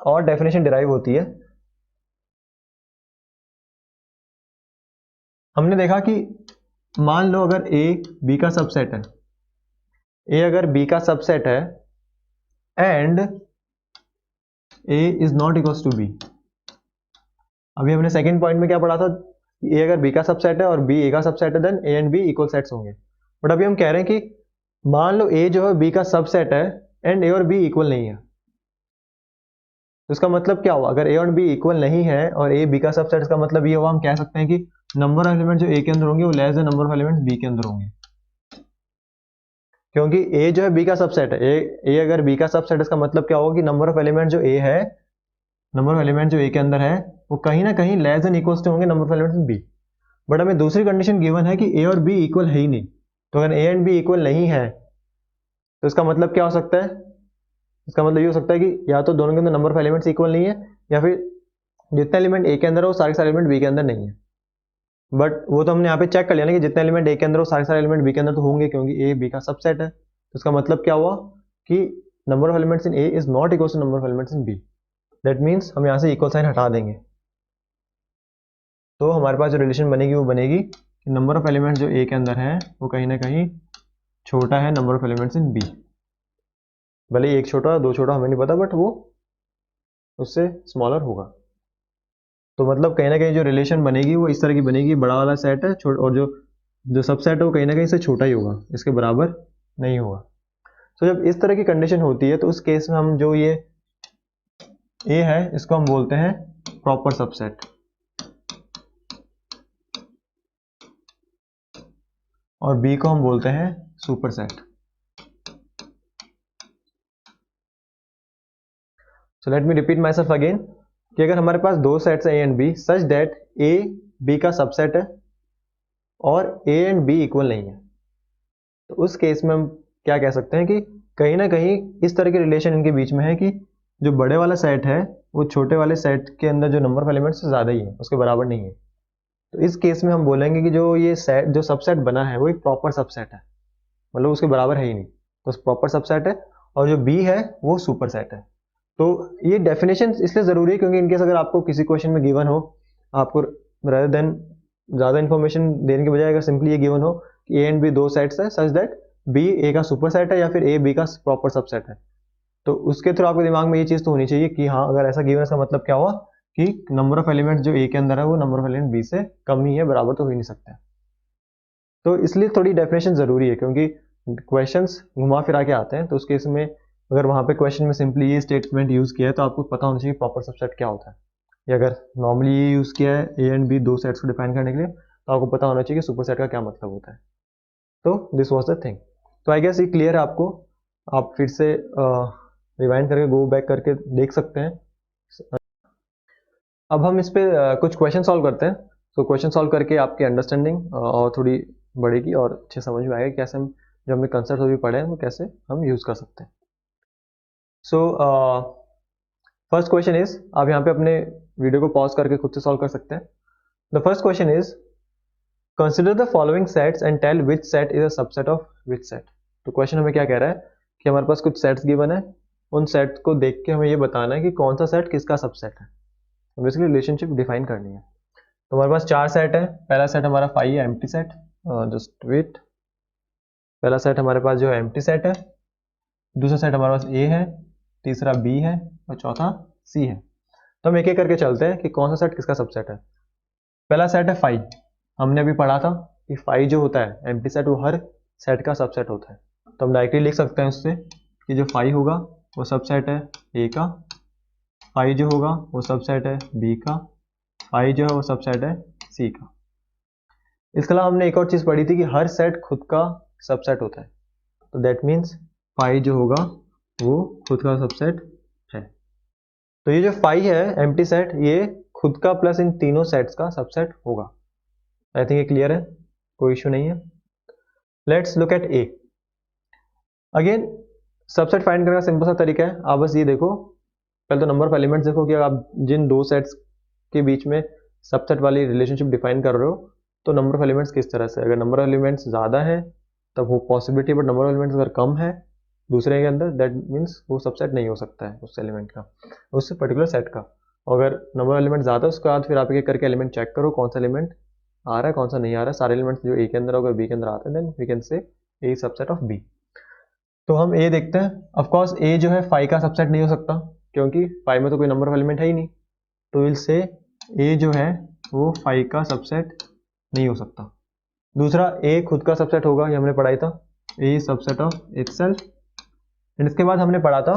और डेफिनेशन डिराइव होती है। हमने देखा कि मान लो अगर ए बी का सबसेट है, ए अगर बी का सबसेट है and A is not equals to B. अभी हमने सेकंड पॉइंट में क्या पढ़ा था, ए अगर बी का सबसेट है और बी ए का सबसेट है, then A and B equal sets होंगे। बट अभी हम कह रहे हैं कि मान लो ए जो है बी का सबसेट है एंड ए और बी इक्वल नहीं है, तो इसका मतलब क्या हुआ? अगर ए और बी इक्वल नहीं है और ए बी का सबसेट, इसका मतलब ये हुआ, हम कह सकते हैं कि नंबर ऑफ एलिमेंट जो ए के अंदर होंगे वो less than number of element B के अंदर होंगे, क्योंकि ए जो है बी का सबसेट है। ए अगर बी का सबसेट, इसका मतलब क्या होगा कि नंबर ऑफ एलिमेंट जो ए है, नंबर ऑफ एलिमेंट जो ए के अंदर है वो कहीं ना कहीं लेस देन इक्वल्स टू होंगे number of element B. But हमें दूसरी कंडीशन गिवन है कि ए और बी इक्वल है ही नहीं। तो अगर ए एंड बी इक्वल नहीं है तो इसका मतलब क्या हो सकता है? इसका मतलब ये हो सकता है कि या तो दोनों के अंदर नंबर ऑफ एलिमेंट्स इक्वल नहीं है, या फिर जितने एलिमेंट ए के अंदर है वो सारे एलिमेंट बी के अंदर नहीं है। बट वो तो हमने यहाँ पे चेक कर लिया ना कि जितने एलिमेंट ए के अंदर हो सारे एलिमेंट बी के अंदर तो होंगे, क्योंकि ए बी का सबसेट है। तो इसका मतलब क्या हुआ कि number of elements in A is not equal to number of elements in B. That means हम यहाँ से इक्वल साइन हटा देंगे, तो हमारे पास जो रिलेशन बनेगी वो बनेगी कि नंबर ऑफ एलिमेंट्स जो ए के अंदर है वो कहीं ना कहीं छोटा है number of elements in B. भले ही एक छोटा दो छोटा हमें नहीं पता, बट वो उससे स्मॉलर होगा। तो मतलब कहीं ना कहीं जो रिलेशन बनेगी वो इस तरह की बनेगी, बड़ा वाला सेट है और जो जो सबसेट है वो कहीं ना कहीं से छोटा ही होगा, इसके बराबर नहीं होगा। तो जब इस तरह की कंडीशन होती है तो उस केस में हम जो ये ए है इसको हम बोलते हैं प्रॉपर सबसेट, और बी को हम बोलते हैं superset. So let me repeat myself again कि अगर हमारे पास दो सेट्स है A and B such that A B का सबसेट है और ए एंड बी इक्वल नहीं है, तो उस केस में हम क्या कह सकते हैं कि कहीं ना कहीं इस तरह के रिलेशन इनके बीच में है कि जो बड़े वाला सेट है वो छोटे वाले सेट के अंदर जो नंबर ऑफ एलिमेंट्स ज़्यादा ही है, उसके बराबर नहीं है। तो इस केस में हम बोलेंगे कि जो ये सेट जो सबसेट बना है वो एक प्रॉपर सबसेट है, मतलब उसके बराबर है ही नहीं, तो प्रॉपर सबसेट है। और जो बी है वो सुपर सेट है। तो ये डेफिनेशन इसलिए ज़रूरी है क्योंकि इनकेस अगर आपको किसी क्वेश्चन में गिवन हो, आपको रेदर देन ज़्यादा इन्फॉर्मेशन देने के बजाय अगर सिंपली ये गिवन हो कि ए एंड बी दो सेट्स है सच दैट बी ए का सुपर सेट है या फिर ए बी का प्रॉपर सबसेट है, तो उसके थ्रू आपके दिमाग में ये चीज़ तो होनी चाहिए कि हाँ अगर ऐसा गिवन, इसका मतलब क्या हुआ कि नंबर ऑफ एलिमेंट जो ए के अंदर है वो नंबर ऑफ एलिमेंट बी से कम ही है, बराबर तो हो ही नहीं सकता। तो इसलिए थोड़ी डेफिनेशन ज़रूरी है, क्योंकि क्वेश्चंस घुमा फिरा के आते हैं। तो उस केस में अगर वहाँ पे क्वेश्चन में सिंपली ये स्टेटमेंट यूज़ किया है तो आपको पता होना चाहिए प्रॉपर सबसेट क्या होता है, या अगर नॉर्मली ये यूज़ किया है ए एंड बी दो सेट्स को डिफाइन करने के लिए तो आपको पता होना चाहिए कि सुपर सेट का क्या मतलब होता है। तो दिस वॉज द थिंग। तो आई गेस ये क्लियर है आपको। आप फिर से रिवाइंड करके गो बैक करके देख सकते हैं। अब हम इस पे कुछ क्वेश्चन सॉल्व करते हैं। तो क्वेश्चन सॉल्व करके आपकी अंडरस्टैंडिंग और थोड़ी बढ़ेगी और अच्छे समझ में आएगा कैसे हम जो हमने कंसेप्ट अभी पढ़े हैं वो कैसे हम यूज़ कर सकते हैं। सो फर्स्ट क्वेश्चन इज, आप यहाँ पे अपने वीडियो को पॉज करके खुद से सॉल्व कर सकते हैं। The first question is consider the following sets and tell which set is a subset of which set. तो क्वेश्चन हमें क्या कह रहा है कि हमारे पास कुछ सेट्स गिवन है, उन सेट्स को देख के हमें ये बताना है कि कौन सा सेट किसका सबसेट है। तो बेसिकली रिलेशनशिप डिफाइन करनी है। तो हमारे पास चार सेट है। पहला सेट हमारा फाई है, एम्प्टी सेट। जस्ट वेट, पहला सेट हमारे पास जो है एम्प्टी सेट है, दूसरा सेट हमारे पास ए है, तीसरा बी है और चौथा सी है। तो हम एक एक करके चलते हैं कि कौन सा सेट किसका सबसेट है। पहला सेट है फाई। हमने अभी पढ़ा था कि फाई जो होता है एम्प्टी सेट वो हर सेट का सबसेट होता है। तो हम डायरेक्टली लिख सकते हैं उससे कि जो फाई होगा वो सबसेट है ए का, फाई जो होगा वो सबसेट है बी का, फाई जो है वो सबसेट है सी का। इसके अलावा हमने एक और चीज़ पढ़ी थी कि हर सेट खुद का सबसेट होता है। तो दैट मीन्स फाई जो होगा वो खुद का सबसेट है। तो ये जो फाई है एम्प्टी सेट ये खुद का प्लस इन तीनों सेट्स का सबसेट होगा। आई थिंक ये क्लियर है, कोई इशू नहीं है। Let's look eight A. Again subset find करने का सिंपल सा तरीका है। आप बस ये देखो, पहले तो नंबर ऑफ एलिमेंट्स देखो कि आप जिन दो सेट्स के बीच में सबसेट वाली रिलेशनशिप डिफाइन कर रहे हो तो नंबर ऑफ एलिमेंट्स किस तरह से, अगर नंबर ऑफ एलिमेंट्स ज़्यादा है तब वो possibility, but number of elements अगर कम है दूसरे के अंदर, दैट मीन्स वो सबसेट नहीं हो सकता है उस एलिमेंट का, उस पर्टिकुलर सेट का। अगर नंबर ऑफ एलिमेंट ज़्यादा है उसके बाद फिर आप एक करके एलिमेंट चेक करो कौन सा एलिमेंट आ रहा है कौन सा नहीं आ रहा है। सारे एलिमेंट्स जो ए के अंदर अगर बी के अंदर आते हैं then we can say A subset of B. तो हम ए देखते हैं। ऑफ कोर्स ए जो है 5 का सबसेट नहीं हो सकता क्योंकि 5 में तो कोई नंबर ऑफ एलिमेंट है ही नहीं, तो विल से ए जो है वो 5 का सबसेट नहीं हो सकता। दूसरा ए खुद का सबसेट होगा, ये हमने पढ़ाई था, ए सबसेट ऑफ इटसेल्फ। एंड इसके बाद हमने पढ़ा था,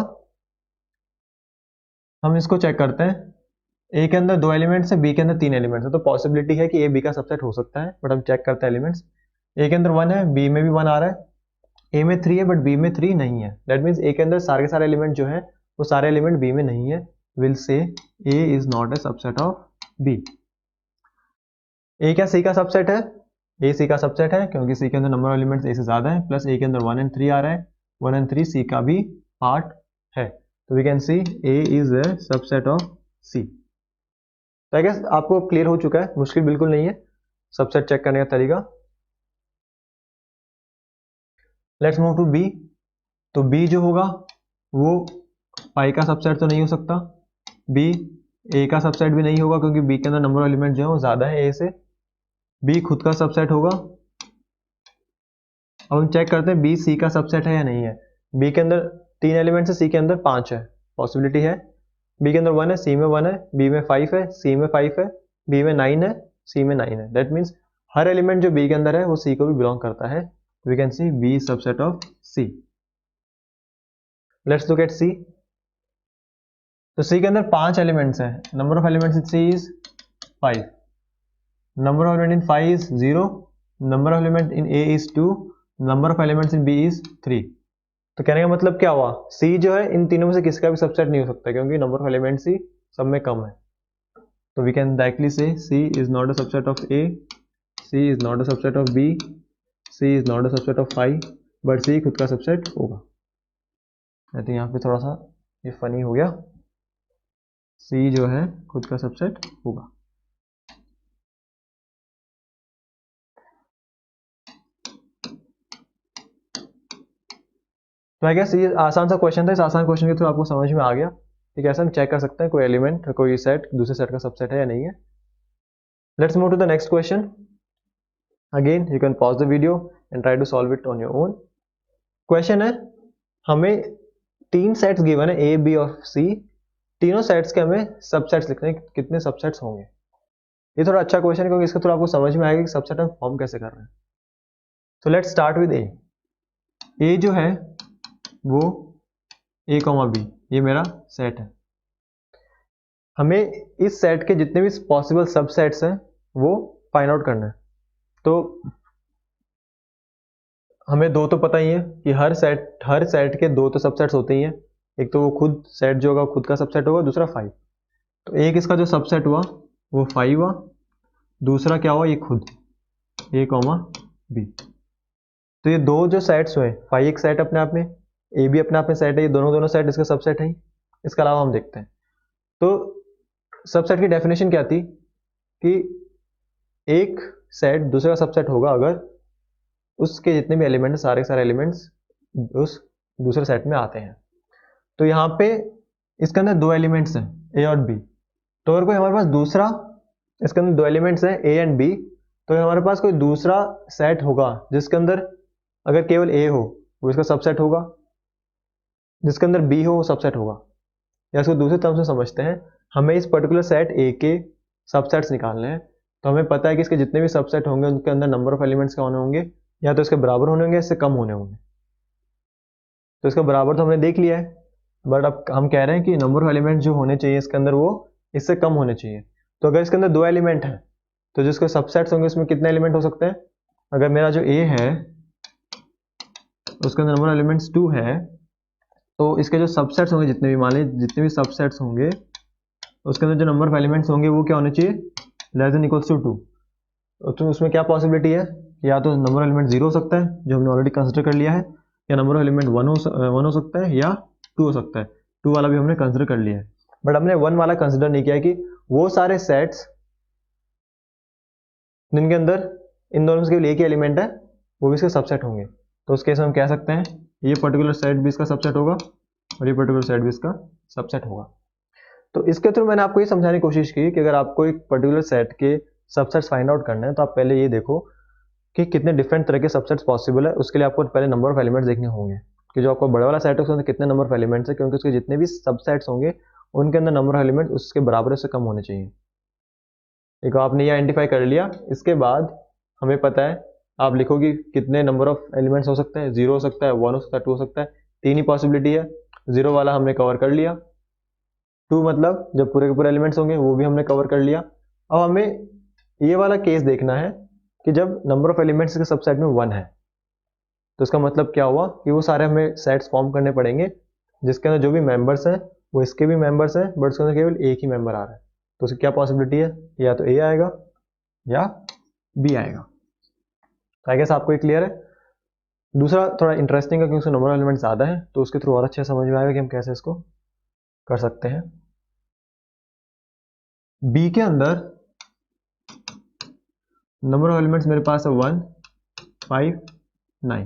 हम इसको चेक करते हैं, ए के अंदर 2 एलिमेंट्स है, बी के अंदर 3 एलिमेंट्स है, तो पॉसिबिलिटी है कि ए बी का सबसेट हो सकता है, बट हम चेक करते हैं एलिमेंट्स। ए के अंदर 1 है, बी में भी 1 आ रहा है, ए में 3 है बट बी में 3 नहीं है, दैट मीन्स ए के अंदर सारे के सारे एलिमेंट जो है वो सारे एलिमेंट बी में नहीं है, we'll say A is not a subset of B. A क्या सी का सबसेट है? ए सी का सबसेट है क्योंकि सी के अंदर नंबर ऑफ एलिमेंट्स ए से ज़्यादा है, प्लस ए के अंदर 1 एंड 3 आ रहा है, 1 एंड 3 सी का भी पार्ट है, तो we can see A is a subset of C. तो आई गेस आपको क्लियर हो चुका है, मुश्किल बिल्कुल नहीं है सबसेट चेक करने का तरीका। Let's move to B. तो बी जो होगा वो पाई का सबसेट तो नहीं हो सकता, बी ए का सबसेट भी नहीं होगा क्योंकि बी के अंदर नंबर ऑफ एलिमेंट जो है वो ज़्यादा है ए से, बी खुद का सबसेट होगा। अब हम चेक करते हैं बी सी का सबसेट है या नहीं है। बी के अंदर 3 एलिमेंट्स है, सी के अंदर 5 है, पॉसिबिलिटी है। बी के अंदर 1 है, सी में 1 है, बी में 5 है, सी में 5 है, बी में 9 है, सी में 9 है, दैट मीन्स हर एलिमेंट जो बी के अंदर है वो सी को भी बिलोंग करता है, we can see B subset of C. Let's look at C. तो सी के अंदर 5 एलिमेंट्स हैं, number of elements in C is 5, number of element in 5 is 0, number of element in A is 2, number of elements in B is 3। तो कहने का मतलब क्या हुआ, सी जो है इन तीनों में से किसी का भी सबसेट नहीं हो सकता क्योंकि नंबर ऑफ एलिमेंट्स ही सब में कम है, तो we can directly say C is not a subset of A, C is not a subset of B, C is not a subset of 5, but C खुद का सबसेट होगा। आई थिंक यहाँ पे थोड़ा सा ये फनी हो गया, सी जो है खुद का सबसेट होगा। तो आई गेस ये आसान सा क्वेश्चन था, इस आसान क्वेश्चन के थ्रू आपको समझ में आ गया कि कैसे हम चेक कर सकते हैं कोई एलिमेंट कोई सेट दूसरे सेट का सबसेट है या नहीं है। Let's move to the next question. Again you can pause the video and try to solve it on your own. Question है, हमें 3 सेट्स गिवन है ए बी और सी, तीनों सेट्स के हमें सबसेट्स लिखने हैं, कितने सबसेट्स होंगे। ये थोड़ा अच्छा क्वेश्चन है क्योंकि इसके थ्रू आपको समझ में आएगा कि सबसेट हम फॉर्म कैसे कर रहे हैं। सो लेट्स स्टार्ट विद ए। ए जो है वो ए कॉमा बी, ये मेरा सेट है। हमें इस सेट के जितने भी पॉसिबल सबसेट्स हैं वो फाइंड आउट करना है। तो हमें दो तो पता ही है कि हर सेट के 2 तो सबसेट्स होते ही हैं, एक तो वो खुद सेट जो होगा खुद का सबसेट होगा, दूसरा 5। तो एक इसका जो सबसेट हुआ वो 5 हुआ, दूसरा क्या हुआ ये खुद ए कॉमा बी। तो ये 2 जो सेट्स हुए, 5 एक सेट अपने आप में, ए बी अपने आप में सेट है, ये दोनों सेट इसका सबसेट है। इसके अलावा हम देखते हैं तो सबसेट की डेफिनेशन क्या थी कि एक सेट दूसरे का सबसेट होगा अगर उसके जितने भी एलिमेंट हैं सारे एलिमेंट्स उस दूसरे सेट में आते हैं। तो यहाँ पे इसके अंदर 2 एलिमेंट्स हैं ए और बी, तो अगर कोई हमारे पास दूसरा, इसके अंदर 2 एलिमेंट्स हैं ए एंड बी, तो हमारे पास कोई दूसरा सेट होगा जिसके अंदर अगर केवल ए हो वो इसका सबसेट होगा, जिसके अंदर बी हो वो सबसेट होगा। या इसको दूसरे टर्म से समझते हैं, हमें इस पर्टिकुलर सेट ए के सबसेट्स निकालने हैं, तो हमें पता है कि इसके जितने भी सबसेट होंगे उनके अंदर नंबर ऑफ एलिमेंट्स क्या होने होंगे, या तो इसके बराबर होने होंगे इससे कम होने होंगे। तो इसका बराबर तो हमने देख लिया है, बट अब हम कह रहे हैं कि नंबर ऑफ एलिमेंट जो होने चाहिए इसके अंदर वो इससे कम होने चाहिए। तो अगर इसके अंदर 2 एलिमेंट हैं तो जिसके सबसेट्स होंगे उसमें कितने एलिमेंट हो सकते हैं। अगर मेरा जो ए है उसके अंदर नंबर ऑफ एलिमेंट्स 2 है, तो इसके जो सबसेट्स होंगे जितने भी, मान लीजिए जितने भी सबसेट्स होंगे उसके अंदर जो नंबर ऑफ एलिमेंट्स होंगे वो क्या होने चाहिए, लेस देन इक्वल्स टू 2। तो उसमें क्या पॉसिबिलिटी है, या तो नंबर ऑफ एलिमेंट 0 हो सकता है जो हमने ऑलरेडी कंसिडर कर लिया है, या नंबर ऑफ एलिमेंट 1 हो सकता है, या 2 हो सकता है। 2 वाला भी हमने कंसिडर कर लिया है, बट हमने 1 वाला कंसिडर नहीं किया है कि वो सारे सेट्स जिनके अंदर इन दोनों में से केवल एक ही एलिमेंट है, वो भी इसके सबसेट होंगे। तो उस केस में हम कह सकते हैं ये पर्टिकुलर सेट भी इसका सबसेट होगा और ये पर्टिकुलर सेट भी इसका सबसेट होगा। तो इसके थ्रू मैंने आपको ये समझाने की कोशिश की कि अगर आपको एक पर्टिकुलर सेट के सबसेट्स फाइंड आउट करना है तो आप पहले ये देखो कि कितने डिफरेंट तरह के सबसेट्स पॉसिबल है। उसके लिए आपको पहले नंबर ऑफ एलिमेंट्स देखने होंगे कि जो आपको बड़ा वाला सेट है उसके अंदर कितने नंबर ऑफ एलिमेंट्स है, क्योंकि उसके जितने भी सबसेट्स होंगे उनके अंदर नंबर ऑफ एलिमेंट्स उसके बराबर से कम होने चाहिए। एक आपने ये आइडेंटिफाई कर लिया, इसके बाद हमें पता है आप लिखोगे कितने नंबर ऑफ एलिमेंट्स हो सकते हैं, 0 हो सकता है, 1 हो सकता है, 2 हो सकता है, 3 ही पॉसिबिलिटी है। 0 वाला हमने कवर कर लिया, 2 मतलब जब पूरे के पूरे एलिमेंट्स होंगे वो भी हमने कवर कर लिया। अब हमें ये वाला केस देखना है कि जब नंबर ऑफ एलिमेंट्स के सबसेट में 1 है तो इसका मतलब क्या हुआ कि वो सारे हमें सेट्स फॉर्म करने पड़ेंगे जिसके अंदर जो भी मेंबर्स हैं वो इसके भी मेंबर्स हैं, बट उसके अंदर केवल एक ही मेंबर आ रहा है। तो उसकी क्या पॉसिबिलिटी है, या तो ए आएगा या बी आएगा। आई गेस आपको ये क्लियर है। दूसरा थोड़ा इंटरेस्टिंग है क्योंकि उसका नंबर ऑफ एलिमेंट ज़्यादा है, तो उसके थ्रू और अच्छे समझ में आएगा कि हम कैसे इसको कर सकते हैं। बी के अंदर नंबर ऑफ एलिमेंट्स मेरे पास है 1, 5, 9।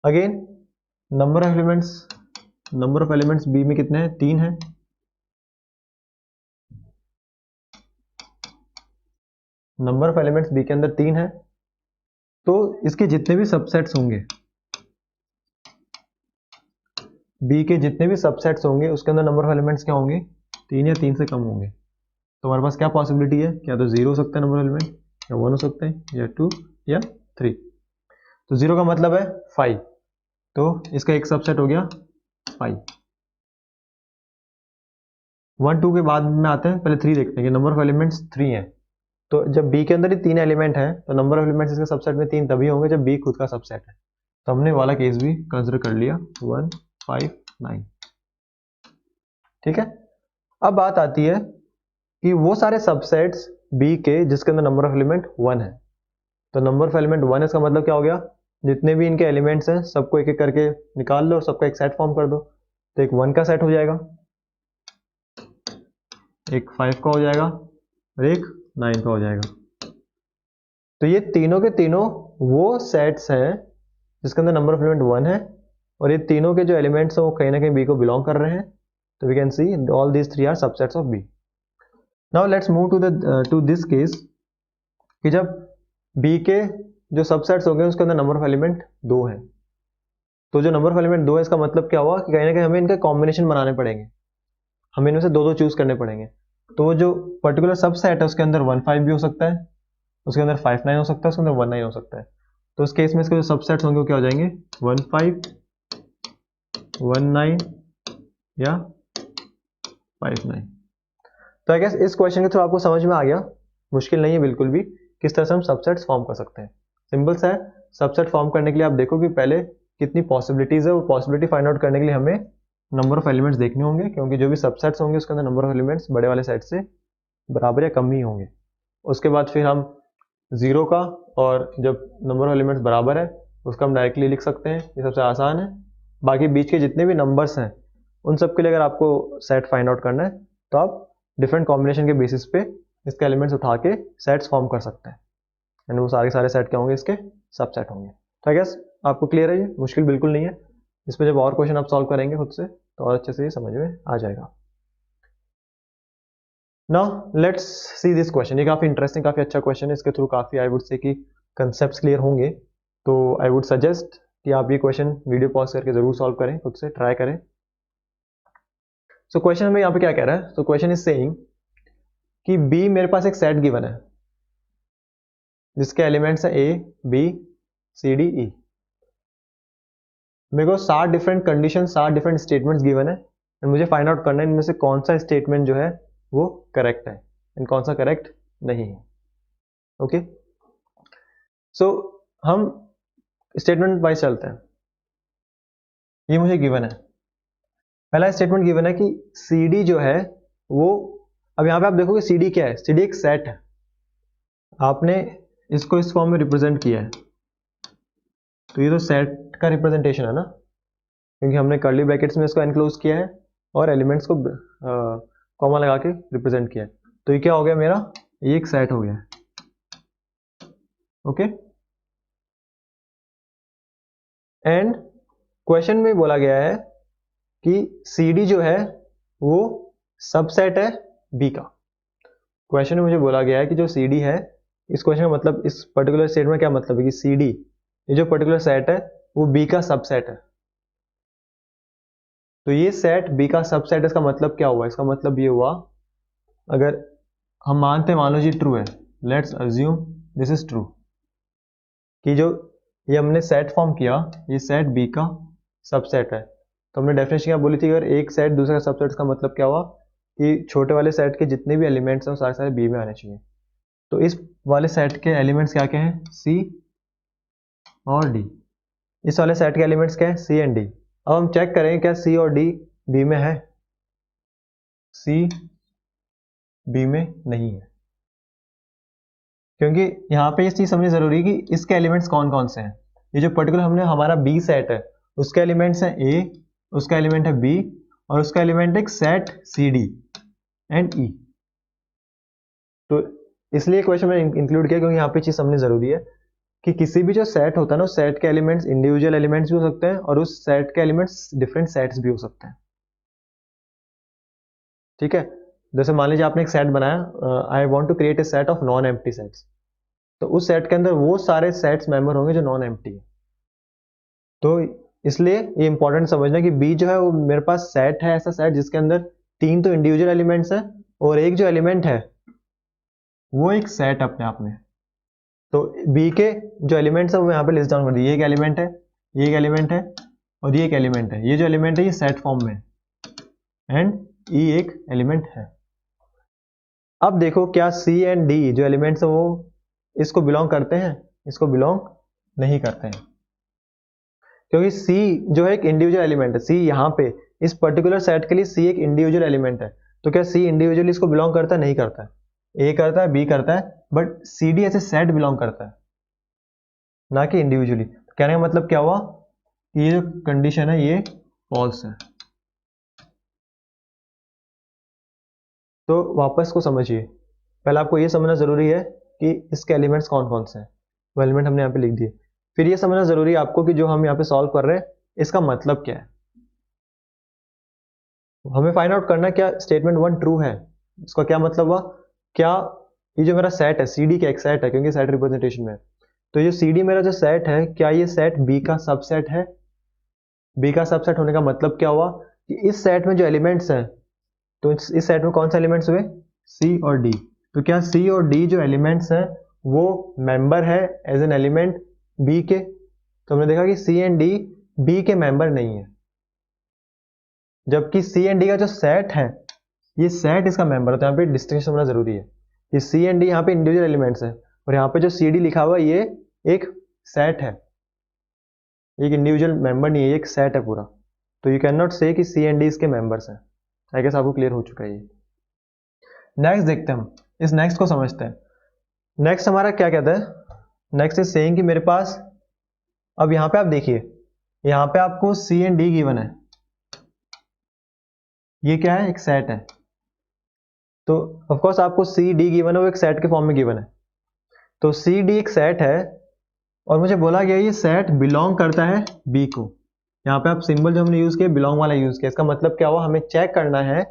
Again number of elements B में कितने हैं, 3 है। नंबर ऑफ एलिमेंट्स बी के अंदर 3 है, तो इसके जितने भी सबसेट्स होंगे, बी के जितने भी सबसेट्स होंगे उसके अंदर नंबर ऑफ एलिमेंट्स क्या होंगे, 3 या 3 से कम होंगे। तो हमारे पास क्या पॉसिबिलिटी है, क्या तो 0 हो सकता है नंबर ऑफ एलिमेंट, या 1 हो सकते हैं, या 2 या 3। तो 0 का मतलब है 5, तो इसका एक सबसेट हो गया 5। 1, 2 के बाद में आते हैं, पहले 3 देखते हैं कि नंबर ऑफ एलिमेंट्स 3 है। तो जब बी के अंदर ही 3 एलिमेंट है तो नंबर ऑफ एलिमेंट्स इसके सबसेट में 3 तभी होंगे जब बी खुद का सबसेट है। तो हमने वाला केस भी कंसिडर कर लिया, 1, 5, 9। ठीक है। अब बात आती है कि वो सारे सबसेट्स बी के जिसके अंदर नंबर ऑफ एलिमेंट 1 है। तो नंबर ऑफ एलिमेंट 1 है, इसका मतलब क्या हो गया, जितने भी इनके एलिमेंट्स हैं सबको एक एक करके निकाल लो और सबका एक सेट फॉर्म कर दो। तो एक 1 का सेट हो जाएगा, एक 5 का हो जाएगा और एक 9 का हो जाएगा। तो ये तीनों के तीनों वो सेट्स हैं जिसके अंदर नंबर ऑफ एलिमेंट 1 है और ये तीनों के जो एलिमेंट्स हैं वो कहीं ना कहीं बी को बिलोंग कर रहे हैं। तो we can see all these 3 are subsets of B. Now let's move to this case कि जब बी के जो सबसेट्स हो गए उसके अंदर नंबर ऑफ एलिमेंट 2 है। तो जो नंबर ऑफ एलिमेंट 2 है इसका मतलब क्या हुआ कि कहीं ना कहीं हमें इनके कॉम्बिनेशन बनाने पड़ेंगे, हमें इनमें से दो चूज करने पड़ेंगे। तो वो जो पर्टिकुलर सबसेट है उसके अंदर 1, 5 भी हो सकता है, उसके अंदर 5, 9 हो सकता है, उसके अंदर 1, 9 हो सकता है। तो उस केस में इसके जो सबसेट्स होंगे वो क्या हो जाएंगे, 1, 5, 1, 9 या 5, 9। तो आई गेस इस क्वेश्चन के थ्रू आपको समझ में आ गया, मुश्किल नहीं है बिल्कुल भी, किस तरह से हम सबसेट्स फॉर्म कर सकते हैं। सिंपल सा है, सबसेट फॉर्म करने के लिए आप देखो कि पहले कितनी पॉसिबिलिटीज है, वो पॉसिबिलिटी फाइंड आउट करने के लिए हमें नंबर ऑफ एलिमेंट्स देखने होंगे, क्योंकि जो भी सबसेट्स होंगे उसके अंदर नंबर ऑफ एलिमेंट्स बड़े वाले सेट से बराबर या कम ही होंगे। उसके बाद फिर हम 0 का, और जब नंबर ऑफ एलिमेंट्स बराबर है उसका हम डायरेक्टली लिख सकते हैं, ये सबसे आसान है। बाकी बीच के जितने भी नंबर्स हैं उन सब के लिए अगर आपको सेट फाइंड आउट करना है तो आप डिफरेंट कॉम्बिनेशन के बेसिस पे इसके एलिमेंट्स उठा के सेट्स फॉर्म कर सकते हैं, एंड वो सारे सेट क्या होंगे, इसके सबसेट होंगे। तो आई गेस आपको क्लियर है, ये मुश्किल बिल्कुल नहीं है। इस पर जब और क्वेश्चन आप सॉल्व करेंगे खुद से तो और अच्छे से ये समझ में आ जाएगा। Now let's see this question. ये काफ़ी इंटरेस्टिंग, काफ़ी अच्छा क्वेश्चन है, इसके थ्रू काफ़ी आई वुड से कि कंसेप्ट्स क्लियर होंगे। तो आई वुड सजेस्ट कि आप ये क्वेश्चन वीडियो पॉज करके ज़रूर सॉल्व करें, खुद से ट्राई करें। सो क्वेश्चन हमें यहाँ पे क्या कह रहा है, तो क्वेश्चन इज सेइंग कि बी मेरे पास एक सेट गिवन है जिसके एलिमेंट्स हैं ए, बी, सी, डी, ई। मेरे को 7 different condition, 7 different statements given है एंड मुझे फाइंड आउट करना है इनमें से कौन सा स्टेटमेंट जो है वो करेक्ट है एंड कौन सा करेक्ट नहीं है। ओके, सो हम स्टेटमेंट वाइज चलते हैं। ये मुझे गिवन है, पहला स्टेटमेंट गिवन है कि सी डी जो है वो, अब यहाँ पे आप देखोगे सी डी क्या है, सी डी एक सेट है। आपने इसको इस फॉर्म में रिप्रेजेंट किया है, तो ये तो सेट का रिप्रेजेंटेशन है ना, क्योंकि हमने कर्ली ब्रैकेट्स में इसको एनक्लोज किया है और एलिमेंट्स को कॉमा लगा के रिप्रेजेंट किया है। तो ये क्या हो गया मेरा, ये एक सेट हो गया है। ओके। एंड क्वेश्चन में बोला गया है कि सी डी जो है वो सबसेट है बी का। क्वेश्चन में मुझे बोला गया है कि जो सी डी है, इस क्वेश्चन का मतलब, इस पर्टिकुलर सेट में क्या मतलब है कि सी डी, ये जो पर्टिकुलर सेट है वो बी का सबसेट है। तो ये सेट बी का सबसेट, इसका मतलब क्या हुआ? इसका मतलब ये हुआ, अगर हम मानते हैं, मान लो जी ट्रू है, let's assume this is true, कि जो ये हमने सेट फॉर्म किया, ये सेट बी का सबसेट है। तो हमने डेफिनेशन क्या बोली थी, अगर एक सेट दूसरे का सबसेट, का मतलब क्या हुआ कि छोटे वाले सेट के जितने भी एलिमेंट्स हैं वो सारे सारे बी में आने चाहिए। तो इस वाले सेट के एलिमेंट्स क्या क्या हैं? सी और डी। इस वाले सेट के एलिमेंट्स क्या है? सी एंड डी। अब हम चेक करेंगे क्या सी और डी बी में है? सी बी में नहीं है, क्योंकि यहाँ पे इस चीज समझनी जरूरी है कि इसके एलिमेंट्स कौन कौन से हैं। ये जो पर्टिकुलर हमने हमारा बी सेट है, उसके एलिमेंट्स हैं ए, उसका एलिमेंट है बी, और उसका एलिमेंट है सेट सी डी एंड ई। तो इसलिए क्वेश्चन में इंक्लूड किया क्योंकि यहाँ पे चीज समझनी जरूरी है कि किसी भी जो सेट होता है ना, उस सेट के एलिमेंट्स इंडिविजुअल एलिमेंट्स भी हो सकते हैं और उस सेट के एलिमेंट्स डिफरेंट सेट्स भी हो सकते हैं। ठीक है, जैसे मान लीजिए आपने एक सेट बनाया, I want to create a set of non empty sets, तो उस सेट के अंदर वो सारे सेट्स मेंबर होंगे जो नॉन एम्प्टी है। तो इसलिए ये इंपॉर्टेंट समझना कि बी जो है वो मेरे पास सेट है, ऐसा सेट जिसके अंदर तीन तो इंडिविजुअल एलिमेंट्स हैं और एक जो एलिमेंट है वो एक सेट अपने आप में। तो बी के जो एलिमेंट्स है वो यहाँ पे लिस्ट डाउन कर दिए, ये एक एलिमेंट है, ये एक एलिमेंट है और ये एक एलिमेंट है। ये जो एलिमेंट है ये सेट फॉर्म में एंड ई एक एलिमेंट है। अब देखो क्या सी एंड डी जो एलिमेंट्स है वो इसको बिलोंग करते हैं? इसको बिलोंग नहीं करते हैं, क्योंकि सी जो है एक इंडिविजुअल एलिमेंट है। सी यहाँ पे इस पर्टिकुलर सेट के लिए सी एक इंडिविजुअल एलिमेंट है। तो क्या सी इंडिविजुअली इसको बिलोंग करता है? नहीं करता है। ए करता है, बी करता है, but C D as a set belong करता है, ना कि इंडिविजुअली। कहने का मतलब क्या हुआ कि ये जो कंडीशन है ये फॉल्स है। तो वापस को समझिए, पहले आपको ये समझना जरूरी है कि इसके एलिमेंट्स कौन कौन से हैं, वो एलिमेंट हमने यहाँ पे लिख दिए। फिर ये समझना जरूरी है आपको कि जो हम यहाँ पे सॉल्व कर रहे हैं इसका मतलब क्या है। हमें फाइंड आउट करना है क्या स्टेटमेंट वन ट्रू है, इसका क्या मतलब हुआ, क्या ये जो मेरा सेट है सी डी का एक सेट है, क्योंकि सेट रिप्रेजेंटेशन में है, तो ये सी डी मेरा जो सेट है क्या ये सेट बी का सबसेट है? बी का सबसेट होने का मतलब क्या हुआ कि इस सेट में जो एलिमेंट्स हैं, तो इस सेट में कौन से एलिमेंट्स हुए? सी और डी। तो क्या सी और डी जो एलिमेंट्स हैं वो मेंबर है एज एन एलिमेंट बी के? तो हमने देखा कि सी एंड डी बी के मेंबर नहीं है, जबकि सी एंड डी का जो सेट है ये सेट इसका मेंबर है। तो यहाँ पे डिस्टिंक्शन होना जरूरी है कि सी एंड डी यहाँ पे इंडिविजुअल एलिमेंट्स हैं और यहाँ पे जो सी डी लिखा हुआ है ये एक सेट है, एक इंडिविजुअल मेंबर नहीं है, ये एक सेट है पूरा। तो यू कैन नॉट से कि सी एंड डी इसके मेंबर्स हैं। आई गेस आपको क्लियर हो चुका है ये। नेक्स्ट देखते हैं, हम इस नेक्स्ट को समझते हैं। नेक्स्ट हमारा क्या कहता है? नेक्स्ट इज सेइंग कि मेरे पास, अब यहाँ पे आप देखिए, यहाँ पे आपको सी एंड डी गिवन है, ये क्या है? एक सेट है। तो ऑफकोर्स आपको सी डी गिवन है, वो एक सेट के फॉर्म में गिवन है। तो सी डी एक सेट है और मुझे बोला गया ये सेट बिलोंग करता है बी को। यहाँ पे आप सिंबल जो हमने यूज किया बिलोंग वाला यूज किया, इसका मतलब क्या हुआ, हमें चेक करना है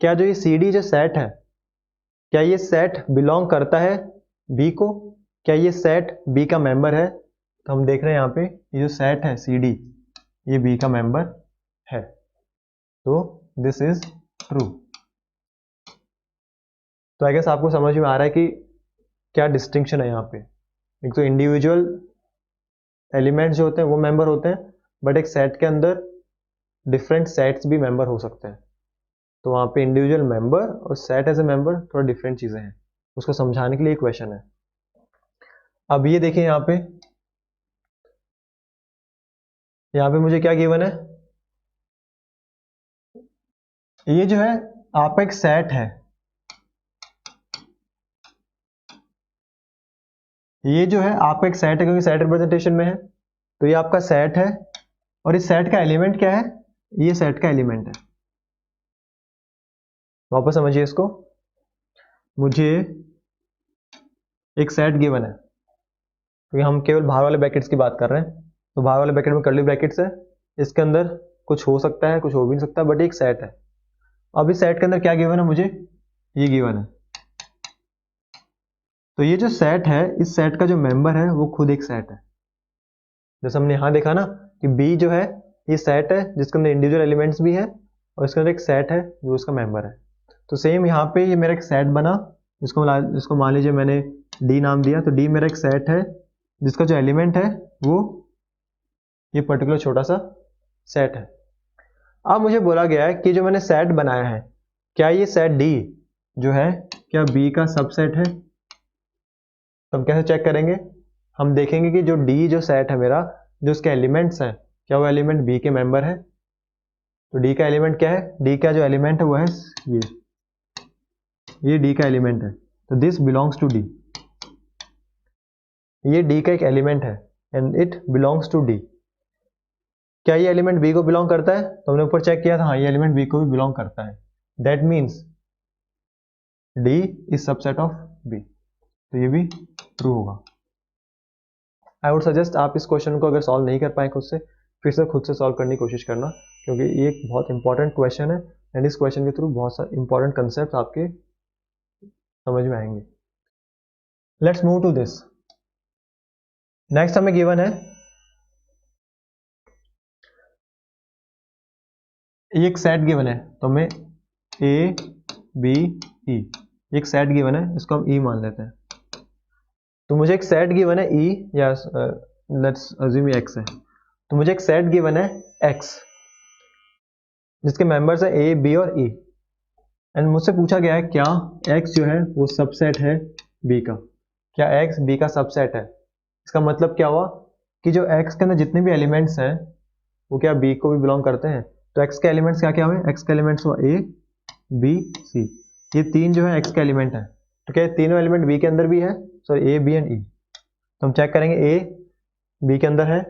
क्या जो ये सी डी जो सेट है क्या ये सेट बिलोंग करता है बी को, क्या ये सेट बी का मेंबर है? तो हम देख रहे हैं यहाँ पे ये जो सेट है सी डी ये बी का मेंबर है, तो दिस इज ट्रू। तो आई गेस आपको समझ में आ रहा है कि क्या डिस्टिंक्शन है यहाँ पे। एक तो इंडिविजुअल एलिमेंट्स जो होते हैं वो मेंबर होते हैं, बट एक सेट के अंदर डिफरेंट सेट्स भी मेंबर हो सकते हैं। तो वहाँ पे इंडिविजुअल मेंबर और सेट एज ए मेंबर थोड़ा डिफरेंट चीजें हैं, उसको समझाने के लिए क्वेश्चन है। अब ये देखिए यहाँ पे मुझे क्या गिवन है, ये जो है आपका एक सेट है, ये जो है आपका एक सेट है क्योंकि सेट रिप्रेजेंटेशन में है। तो ये आपका सेट है और इस सेट का एलिमेंट क्या है? ये सेट का एलिमेंट है। वापस समझिए इसको, मुझे एक सेट गिवन है, क्योंकि हम केवल बाहर वाले ब्रैकेट्स की बात कर रहे हैं। तो बाहर वाले ब्रैकेट में कर्ली ब्रैकेट्स है, इसके अंदर कुछ हो सकता है, कुछ हो भी नहीं सकता, बट एक सेट है। अब इस सेट के अंदर क्या गिवन है मुझे, ये गिवन है। तो ये जो सेट है, इस सेट का जो मेंबर है वो खुद एक सेट है। जैसे हमने यहाँ देखा ना कि बी जो है ये सेट है जिसके अंदर इंडिविजुअल एलिमेंट्स भी है और इसके अंदर एक सेट है जो उसका मेंबर है। तो सेम यहाँ पे ये मेरा एक सेट बना, जिसको मान लीजिए मैंने डी नाम दिया। तो डी मेरा एक सेट है जिसका जो एलिमेंट है वो ये पर्टिकुलर छोटा सा सेट है। अब मुझे बोला गया है कि जो मैंने सेट बनाया है, क्या ये सेट डी जो है क्या बी का सबसेट है। तो हम कैसे चेक करेंगे, हम देखेंगे कि जो डी जो सेट है मेरा, जो उसके एलिमेंट्स हैं, क्या वो एलिमेंट बी के मेंबर है। तो डी का एलिमेंट क्या है, डी का जो एलिमेंट है वो है ये डी का एलिमेंट है। तो दिस बिलोंग्स टू डी, ये डी का एक एलिमेंट है and it belongs to D. क्या ये एलिमेंट बी को बिलोंग करता है, तो हमने ऊपर चेक किया था, हाँ ये एलिमेंट बी को भी बिलोंग करता है। That means D is subset of B. तो ये भी ट्रू होगा। आई वुड सजेस्ट आप इस क्वेश्चन को अगर सॉल्व नहीं कर पाए खुद से, फिर से खुद से सॉल्व करने की कोशिश करना, क्योंकि ये एक बहुत इंपॉर्टेंट क्वेश्चन है एंड इस क्वेश्चन के थ्रू बहुत सारे इंपॉर्टेंट कंसेप्ट आपके समझ में आएंगे। Let's move to this. Next हमें गिवन है ये एक सेट गिवन है, तो हमें ए बी ई एक सेट गिवन है, इसको हम ई मान लेते हैं। तो मुझे एक सेट गिवन है ई, या लेट्स अज्यूम एक्स है। तो मुझे एक सेट गिवन है एक्स जिसके मेंबर्स है ए बी और ई, एंड मुझसे पूछा गया है क्या एक्स जो है वो सबसेट है बी का। क्या एक्स बी का सबसेट है। इसका मतलब क्या हुआ कि जो एक्स के अंदर जितने भी एलिमेंट्स हैं वो क्या बी को भी बिलोंग करते हैं। तो एक्स के एलिमेंट्स क्या क्या हुए, एक्स के एलिमेंट्स हुआ ए बी सी, ये तीन जो है एक्स के एलिमेंट है। तो क्या तीनों एलिमेंट बी के अंदर भी है, सॉरी ए बी एंड ई। तो हम चेक करेंगे ए बी के अंदर है,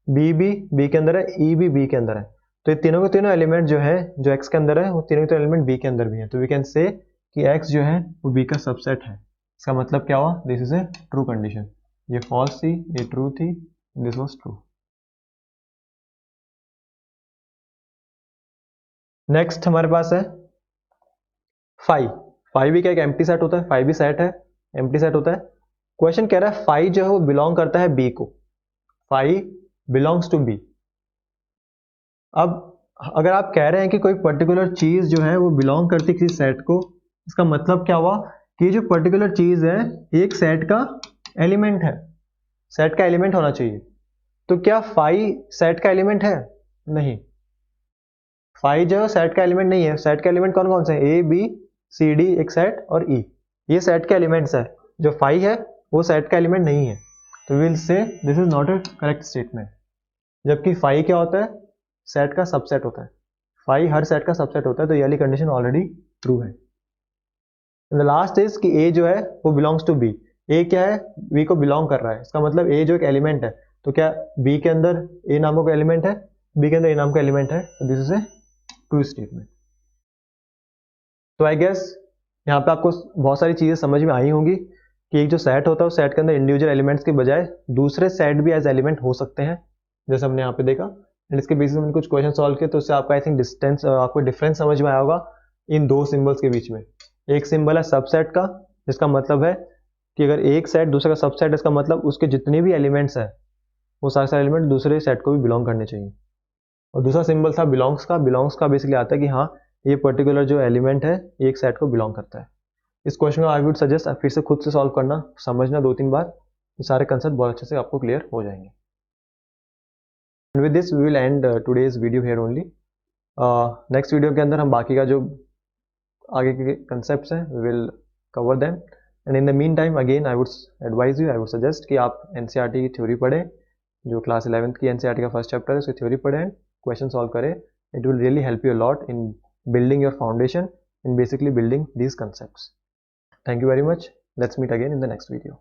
बी भी बी के अंदर है, ई भी बी के अंदर है। तो ये तीनों के तीनों एलिमेंट जो है जो एक्स के अंदर है वो तीनों के तीनों एलिमेंट बी के अंदर भी है। तो वी कैन से कि एक्स जो है वो बी का सबसेट है। इसका मतलब क्या हुआ, this is a true condition. ये फॉल्स थी, ये ट्रू थी, दिस वाज ट्रू। नेक्स्ट हमारे पास है फाइव। फाइव भी क्या एक एम्प्टी सेट होता है, फाइव भी सेट है, एम्प्टी सेट होता है। क्वेश्चन कह रहा है फाइव जो है वो बिलोंग करता है बी को, फाइव बिलोंग्स टू बी। अब अगर आप कह रहे हैं कि कोई पर्टिकुलर चीज जो है वो बिलोंग करती है किसी सेट को, इसका मतलब क्या हुआ कि जो पर्टिकुलर चीज है एक सेट का एलिमेंट है, सेट का एलिमेंट होना चाहिए। तो क्या फाइव सेट का एलिमेंट है, नहीं, फाइव जो है सेट का एलिमेंट नहीं है। सेट का एलिमेंट कौन कौन से हैं, ए बी सी डी एक सेट और ई, ये सेट के एलिमेंट्स है। जो फाइव है वो सेट का एलिमेंट नहीं है। तो विल से this is not A correct statement. जबकि फाइव क्या होता है, सेट का सबसेट होता है। फाइव हर सेट का सबसेट होता है, तो ये वाली कंडीशन ऑलरेडी ट्रू है। द लास्ट इज कि ए जो है वो बिलोंग्स टू बी। ए क्या है, बी को बिलोंग कर रहा है, इसका मतलब ए जो एक एलिमेंट है। तो क्या बी के अंदर ए नामों का एलिमेंट है, बी के अंदर ए नाम का एलिमेंट है। तो this is a true statement. तो आई गेस यहाँ पे आपको बहुत सारी चीजें समझ में आई होंगी कि एक जो सेट होता है उस सेट के अंदर इंडिविजुअल एलिमेंट्स के बजाय दूसरे सेट भी एज एलिमेंट हो सकते हैं, जैसे हमने यहाँ पे देखा। एंड इसके बेसिस में कुछ क्वेश्चन सॉल्व किए, तो उससे आपका आई थिंक डिस्टेंस आपको डिफरेंस समझ में आया होगा इन दो सिंबल्स के बीच में। एक सिंबल है सबसेट का, जिसका मतलब है कि अगर एक सेट दूसरे का सबसेट है, इसका मतलब उसके जितने भी एलिमेंट्स हैं वो सारे एलिमेंट दूसरे सेट को भी बिलोंग करने चाहिए। और दूसरा सिंबल था बिलोंग्स का। बिलोंग्स का बेसिकली आता है कि हाँ ये पर्टिकुलर जो एलिमेंट है ये एक सेट को बिलोंग करता है। इस क्वेश्चन को आई वुड सजेस्ट फिर से खुद से सॉल्व करना, समझना 2-3 बार, ये सारे कंसेप्ट बहुत अच्छे से आपको क्लियर हो जाएंगे। And with this we will end today's video here only. Next video के अंदर हम बाकी का जो आगे के कंसेप्ट्स हैं we will cover them. And in the mean time again I would advise you, I would suggest कि आप एनसीईआरटी की थ्योरी पढ़ें, जो क्लास 11th की एनसीईआरटी का फर्स्ट चैप्टर है उसकी थ्योरी पढ़ें, क्वेश्चन सॉल्व करें। It will really help you a lot in building your foundation and basically building these concepts. Thank you very much. Let's meet again in the next video.